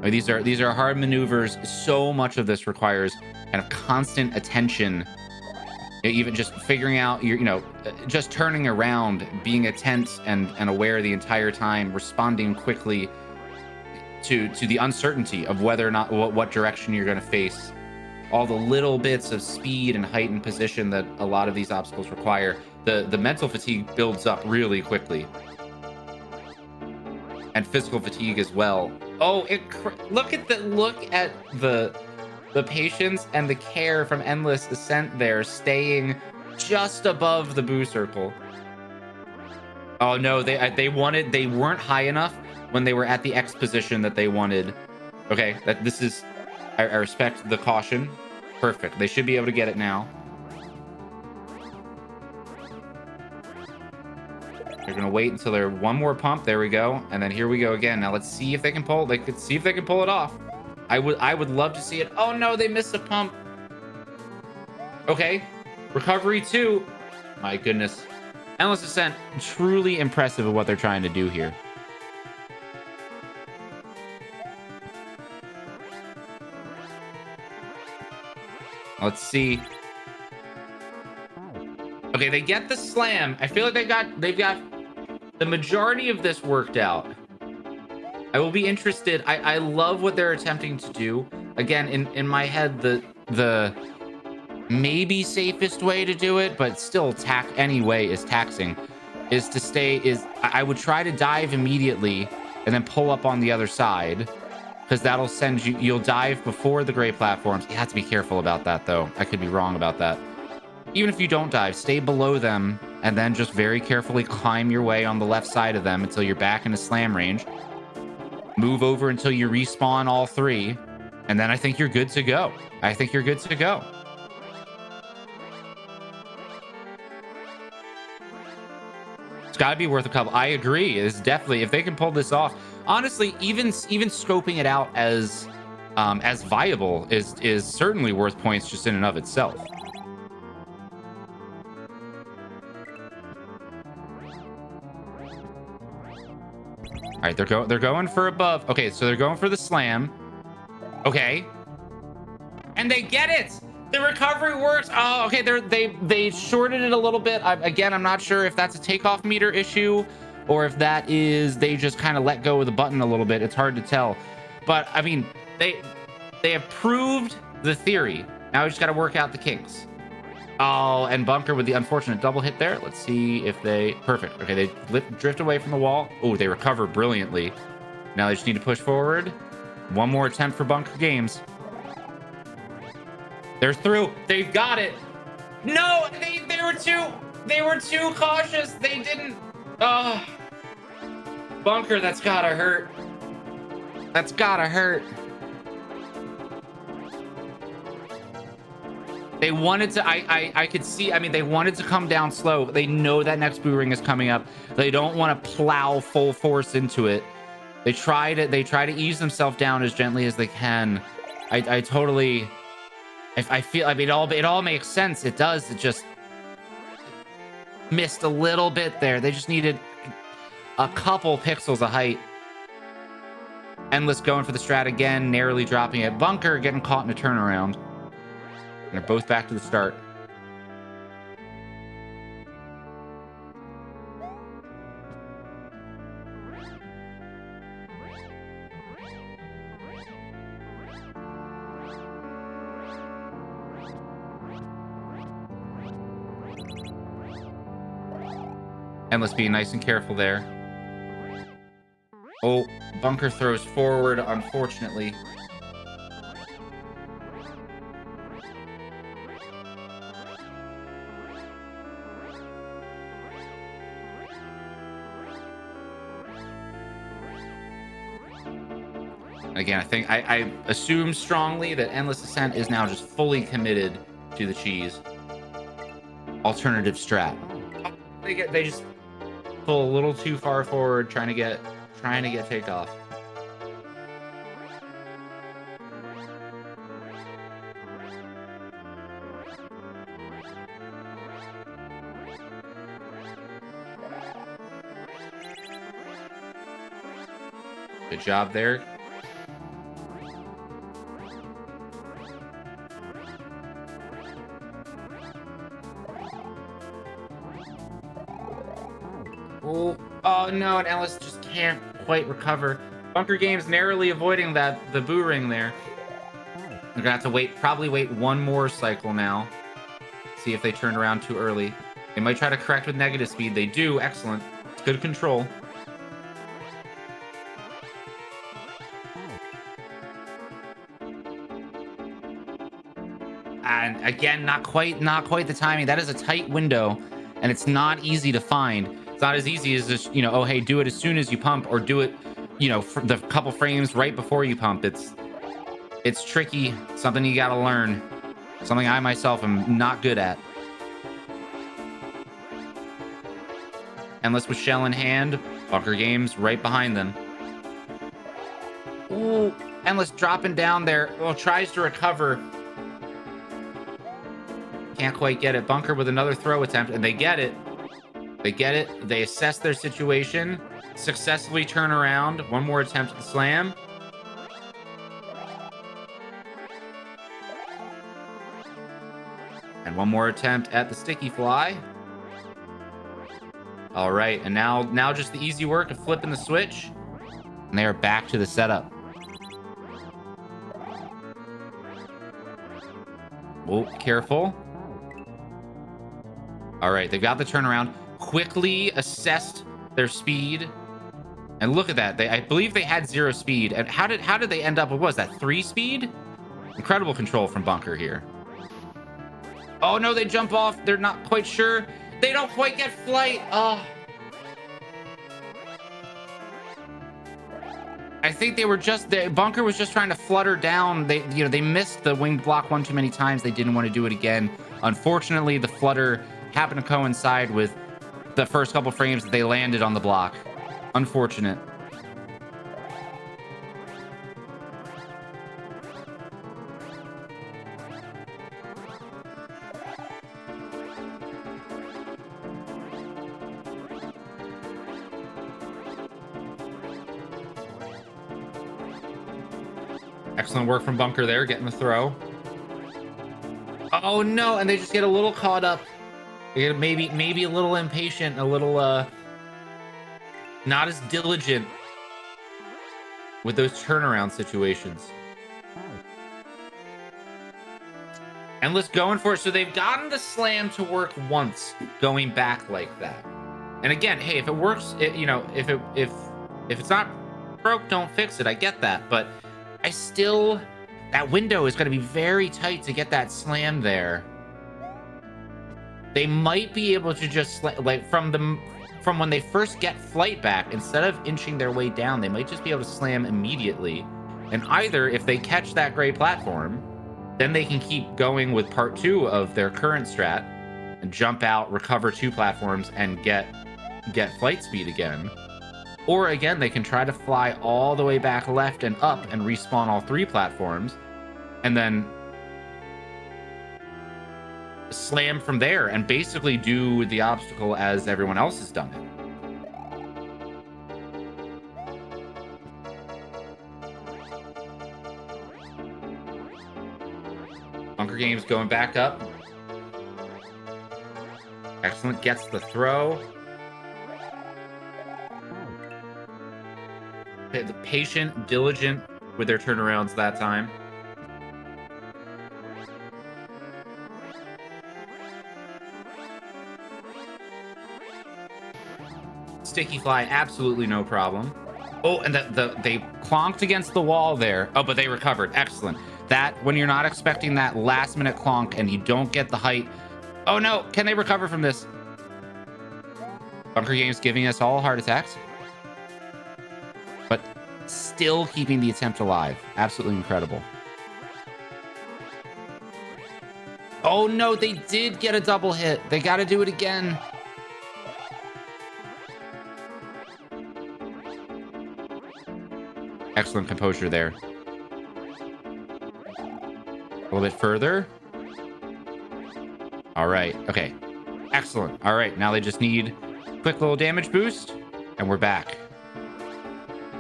I mean, these are hard maneuvers. So much of this requires kind of constant attention. Even just figuring out just turning around, being attentive and aware the entire time, responding quickly to the uncertainty of whether or not what direction you're going to face. All the little bits of speed and height and position that a lot of these obstacles require. The mental fatigue builds up really quickly, and physical fatigue as well. Oh, look at the patience and the care from Endless Ascent there, staying just above the boo circle. Oh no, they weren't high enough when they were at the X position that they wanted. Okay, this is I respect the caution. Perfect. They should be able to get it now. They're gonna wait until they're one more pump. There we go, and then here we go again. Now let's see if they can pull. They could see if they can pull it off. I would love to see it. Oh no, they missed a pump. Okay, recovery 2. My goodness, Endless Ascent, truly impressive at what they're trying to do here. Let's see. Okay, they get the slam. I feel like they've got the majority of this worked out. I will be interested. I love what they're attempting to do. Again, in my head, the maybe safest way to do it, but still anyway is taxing, is to I would try to dive immediately and then pull up on the other side, because that'll send you'll dive before the gray platforms. You have to be careful about that though. I could be wrong about that. Even if you don't dive, stay below them and then just very carefully climb your way on the left side of them until you're back in a slam range. Move over until you respawn all 3, and then I think you're good to go. I think you're good to go. It's got to be worth a couple. I agree. It's definitely, if they can pull this off. Honestly, even scoping it out as viable is certainly worth points just in and of itself. All right, they're going for above. Okay, so they're going for the slam. Okay, and they get it. The recovery works. Oh, okay. They shorted it a little bit. Again, I'm not sure if that's a takeoff meter issue or if that is they just kind of let go of the button a little bit. It's hard to tell, but I mean they have proved the theory. Now we just got to work out the kinks. Oh, and Bunker with the unfortunate double hit there. Let's see if they... Perfect. Okay, they drift away from the wall. Oh, they recover brilliantly. Now they just need to push forward. One more attempt for Bunker Games. They're through. They've got it. No, they were too cautious. They didn't... Oh. Bunker, that's gotta hurt. That's gotta hurt. They wanted to, I could see, I mean, they wanted to come down slow. They know that next boo ring is coming up. They don't want to plow full force into it. They try to ease themselves down as gently as they can. I totally, I feel, I mean, it all makes sense. It does. It just missed a little bit there. They just needed a couple pixels of height. Endless going for the strat again, narrowly dropping it. Bunker getting caught in a turnaround. And they're both back to the start. Endless being nice and careful there. Oh, Bunker throws forward, unfortunately. Again, I think I assume strongly that Endless Ascent is now just fully committed to the cheese. Alternative strat. They just pull a little too far forward, trying to get takeoff. Good job there. Oh no, and Ellis just can't quite recover. Bunker Games narrowly avoiding the boo ring there. They're gonna have to probably wait one more cycle now. See if they turn around too early. They might try to correct with negative speed. They do. Excellent. It's good control. And again, not quite the timing. That is a tight window, and it's not easy to find. It's not as easy as just, oh, hey, do it as soon as you pump, or do it, for the couple frames right before you pump. It's tricky. Something you got to learn. Something I myself am not good at. Endless with shell in hand. Bunker Games right behind them. Ooh, Endless dropping down there. Well, tries to recover. Can't quite get it. Bunker with another throw attempt, and they get it. They get it. They assess their situation. Successfully turn around. One more attempt at the slam. And one more attempt at the sticky fly. All right, and now just the easy work of flipping the switch. And they are back to the setup. Oh, careful. All right, they've got the turnaround. Quickly assessed their speed. And look at that. I believe they had 0 speed. And how did they end up with, what was that, 3 speed? Incredible control from Bunker here. Oh no, they jump off. They're not quite sure. They don't quite get flight. Oh. I think Bunker was just trying to flutter down. They missed the winged block one too many times. They didn't want to do it again. Unfortunately, the flutter happened to coincide with the first couple frames that they landed on the block. Unfortunate. Excellent work from Bunker there, getting the throw. Oh no, and they just get a little caught up. They get maybe a little impatient, a little not as diligent with those turnaround situations. Endless going for it. So they've gotten the slam to work once, going back like that. And again, hey, if it works, if it's not broke, don't fix it. I get that, but that window is going to be very tight to get that slam there. They might be able to just from when they first get flight back, instead of inching their way down, they might just be able to slam immediately. And either if they catch that gray platform, then they can keep going with part 2 of their current strat and jump out, recover 2 platforms, and get flight speed again. Or again, they can try to fly all the way back left and up and respawn all 3 platforms, and then slam from there and basically do the obstacle as everyone else has done it. Bunker Games going back up. Excellent, gets the throw. The patient, diligent with their turnarounds that time. Sticky fly, absolutely no problem. Oh, and they clonked against the wall there. Oh, but they recovered. Excellent. That, when you're not expecting that last minute clonk and you don't get the height. Oh no, can they recover from this? Bunker Games giving us all heart attacks, but still keeping the attempt alive. Absolutely incredible. Oh no, they did get a double hit. They got to do it again. Excellent composure there. A little bit further. All right. Okay. Excellent. All right. Now they just need a quick little damage boost, and we're back.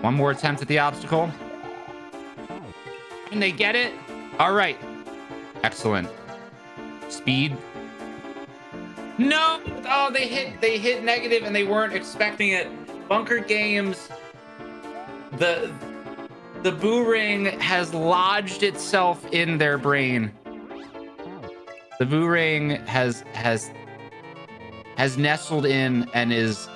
One more attempt at the obstacle. And they get it. All right. Excellent. Speed. No. Oh, they hit negative and they weren't expecting it. Bunker Games. The boo ring has lodged itself in their brain. The boo ring has nestled in and is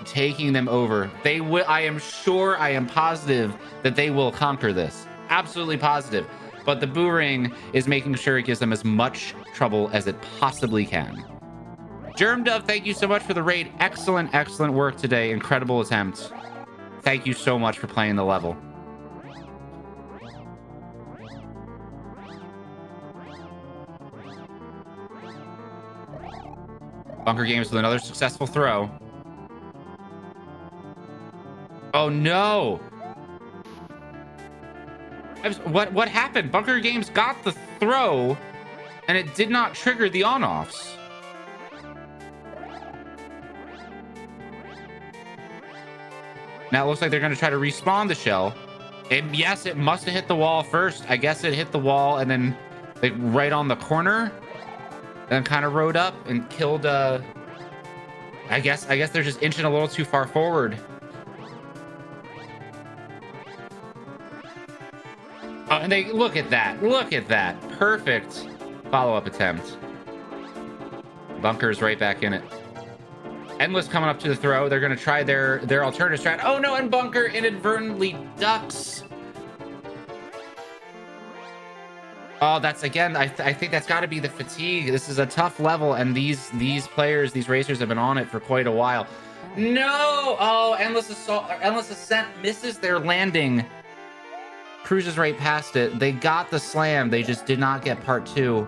taking them over. They will. I am positive that they will conquer this. Absolutely positive. but the boo ring is making sure it gives them as much trouble as it possibly can. Germ Dove, thank you so much for the raid. Excellent, excellent work today. Incredible attempt. Thank you so much for playing the level. Bunker Games with another successful throw. Oh no! What happened? Bunker Games got the throw, and it did not trigger the on-offs. Now it looks like they're going to try to respawn the shell. Yes, it must have hit the wall first. I guess it hit the wall and then like right on the corner, and kind of rode up and killed. I guess they're just inching a little too far forward. Oh, and they look at that. Look at that. Perfect follow-up attempt. Bunker's right back in it. Endless coming up to the throw. They're going to try their alternative strat. Oh no, and Bunker inadvertently ducks. Oh, that's again, I think that's got to be the fatigue. This is a tough level, and these players, these racers have been on it for quite a while. No! Oh, Endless Ascent misses their landing. Cruises right past it. They got the slam. They just did not get part two.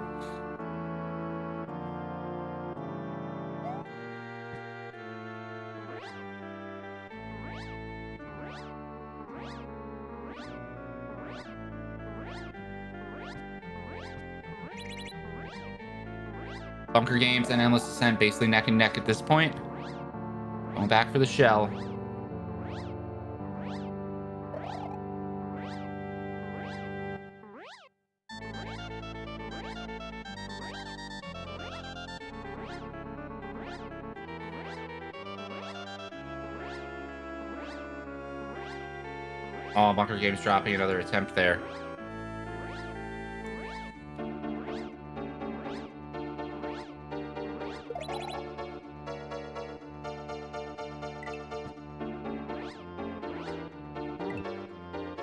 Bunker Games and Endless Ascent basically neck and neck at this point. Going back for the shell. Oh, Bunker Games dropping another attempt there.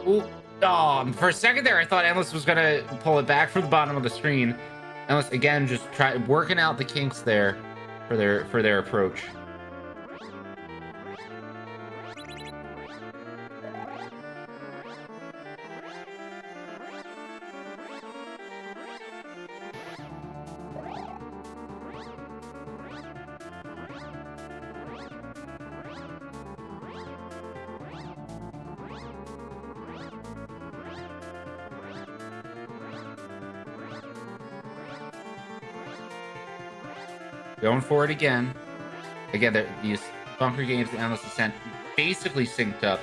Ooh. Oh, for a second there, I thought Endless was gonna pull it back from the bottom of the screen. Endless again, just working out the kinks there for their approach. Going for it again. Again, these Bunker Games and Endless Ascent basically synced up.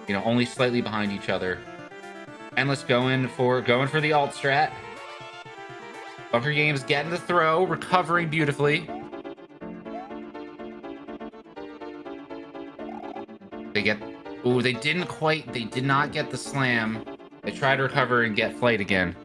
You know, only slightly behind each other. Endless going for the alt strat. Bunker Games getting the throw, recovering beautifully. They did not get the slam. They tried to recover and get flight again.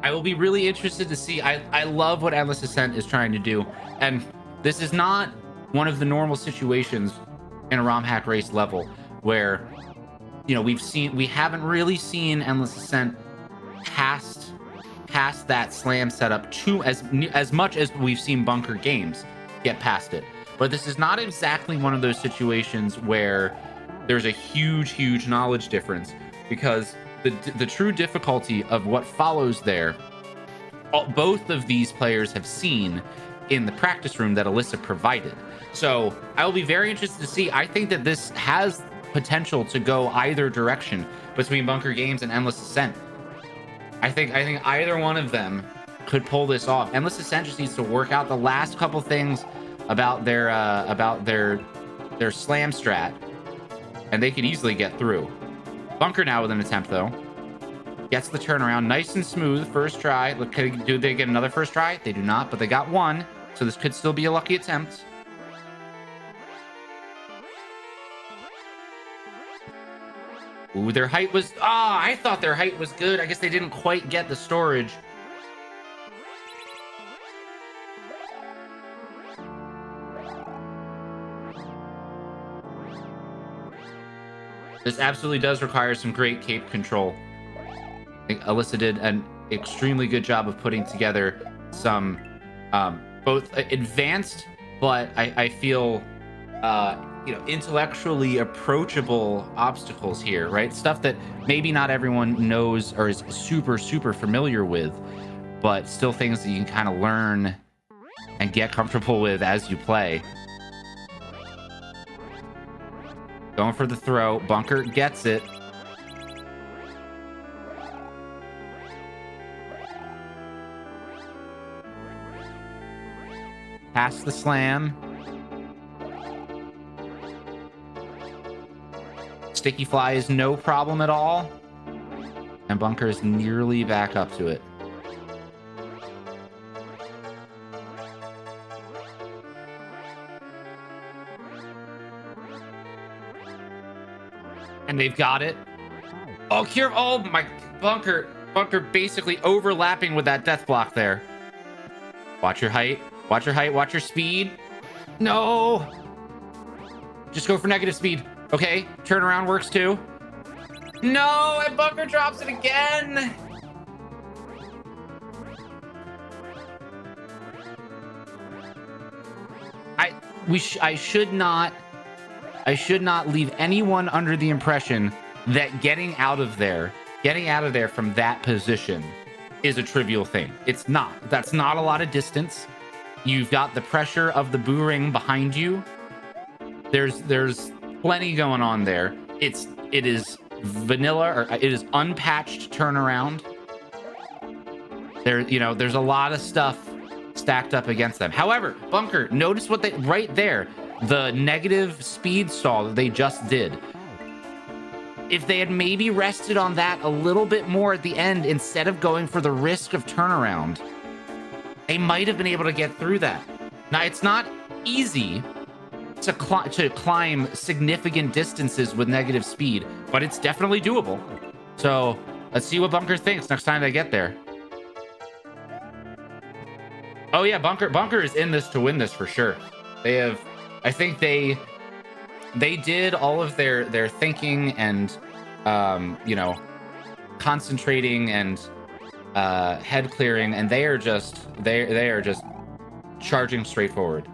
I will be really interested to see. I love what Endless Ascent is trying to do, and this is not one of the normal situations in a ROM hack race level where, you know, we haven't really seen Endless Ascent past that slam setup to as much as we've seen Bunker Games get past it. But this is not exactly one of those situations where there's a huge knowledge difference, because the true difficulty of what follows there, both of these players have seen, in the practice room that Alyssa provided. So I will be very interested to see. I think that this has potential to go either direction between Bunker Games and Endless Ascent. I think either one of them could pull this off. Endless Ascent just needs to work out the last couple things about their slam strat, and they could easily get through. Bunker now with an attempt though. Gets the turnaround nice and smooth. First try. Look, do they get another first try? They do not, but they got one. So this could still be a lucky attempt. Ooh, their height was... Ah, I thought their height was good. I guess they didn't quite get the storage. This absolutely does require some great cape control. I think Alyssa did an extremely good job of putting together some both advanced, but I feel intellectually approachable obstacles here, right? Stuff that maybe not everyone knows or is super familiar with, but still things that you can kind of learn and get comfortable with as you play. Going for the throw. Bunker gets it. Pass the slam. Sticky fly is no problem at all. And Bunker is nearly back up to it. And they've got it. Oh, Cure. Oh, my Bunker. Bunker basically overlapping with that death block there. Watch your height. Watch your height. Watch your speed. No. Just go for negative speed. Okay. Turnaround works too. No. And Bunker drops it again. I should not leave anyone under the impression that getting out of there from that position is a trivial thing. It's not. That's not a lot of distance. You've got the pressure of the boo ring behind you. There's plenty going on there. It is vanilla, or it is unpatched turnaround. There's a lot of stuff stacked up against them. However, Bunker, notice what right there, the negative speed stall that they just did. If they had maybe rested on that a little bit more at the end instead of going for the risk of turnaround, they might have been able to get through that. Now, it's not easy to climb significant distances with negative speed, but it's definitely doable. So let's see what Bunker thinks next time they get there. Oh yeah, Bunker is in this to win this for sure. I think they did all of their thinking and concentrating and head clearing, and they are just charging straight forward.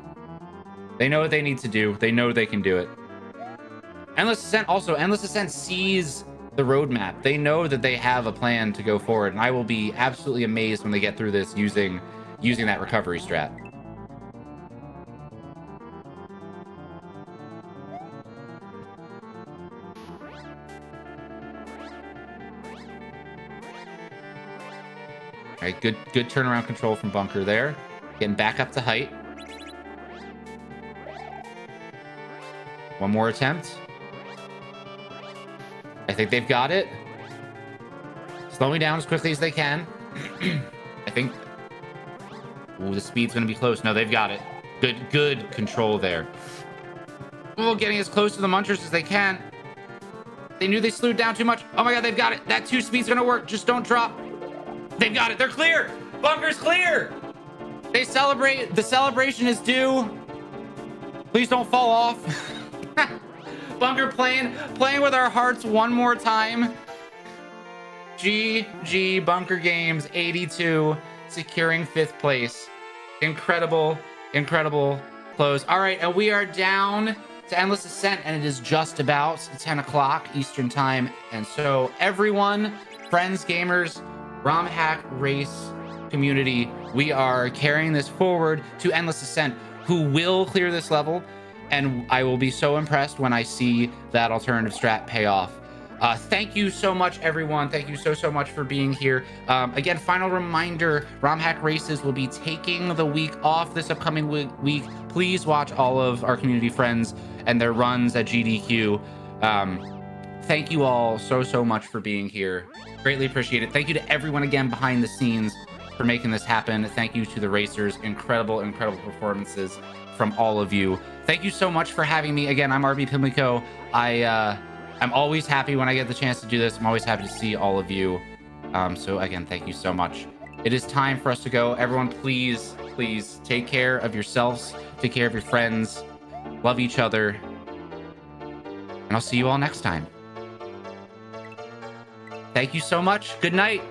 They know what they need to do. They know they can do it. Endless Ascent sees the roadmap. They know that they have a plan to go forward, and I will be absolutely amazed when they get through this using that recovery strat. All right, good turnaround control from Bunker there. Getting back up to height. One more attempt. I think they've got it. Slowing down as quickly as they can. I think... Ooh, the speed's going to be close. No, they've got it. Good control there. Oh, getting as close to the munchers as they can. They knew they slowed down too much. Oh my god, they've got it. That 2 speed's going to work. Just don't drop. They've got it. They're clear. Bunker's clear. They celebrate. The celebration is due. Please don't fall off. Bunker playing with our hearts one more time. GG Bunker Games 82, securing 5th place. Incredible close. All right, and we are down to Endless Ascent, and it is just about 10 o'clock Eastern time. And so everyone, friends, gamers, ROM Hack Race community, we are carrying this forward to Endless Ascent, who will clear this level. And I will be so impressed when I see that alternative strat pay off. Thank you so much, everyone. Thank you so much for being here. Again, final reminder, ROM Hack Races will be taking the week off this upcoming week. Please watch all of our community friends and their runs at GDQ. Thank you all so much for being here. Greatly appreciate it. Thank you to everyone again behind the scenes for making this happen. Thank you to the racers. Incredible performances from all of you. Thank you so much for having me. Again, I'm RB Pimlico. I'm always happy when I get the chance to do this. I'm always happy to see all of you. So again, thank you so much. It is time for us to go. Everyone, please take care of yourselves. Take care of your friends. Love each other. And I'll see you all next time. Thank you so much. Good night.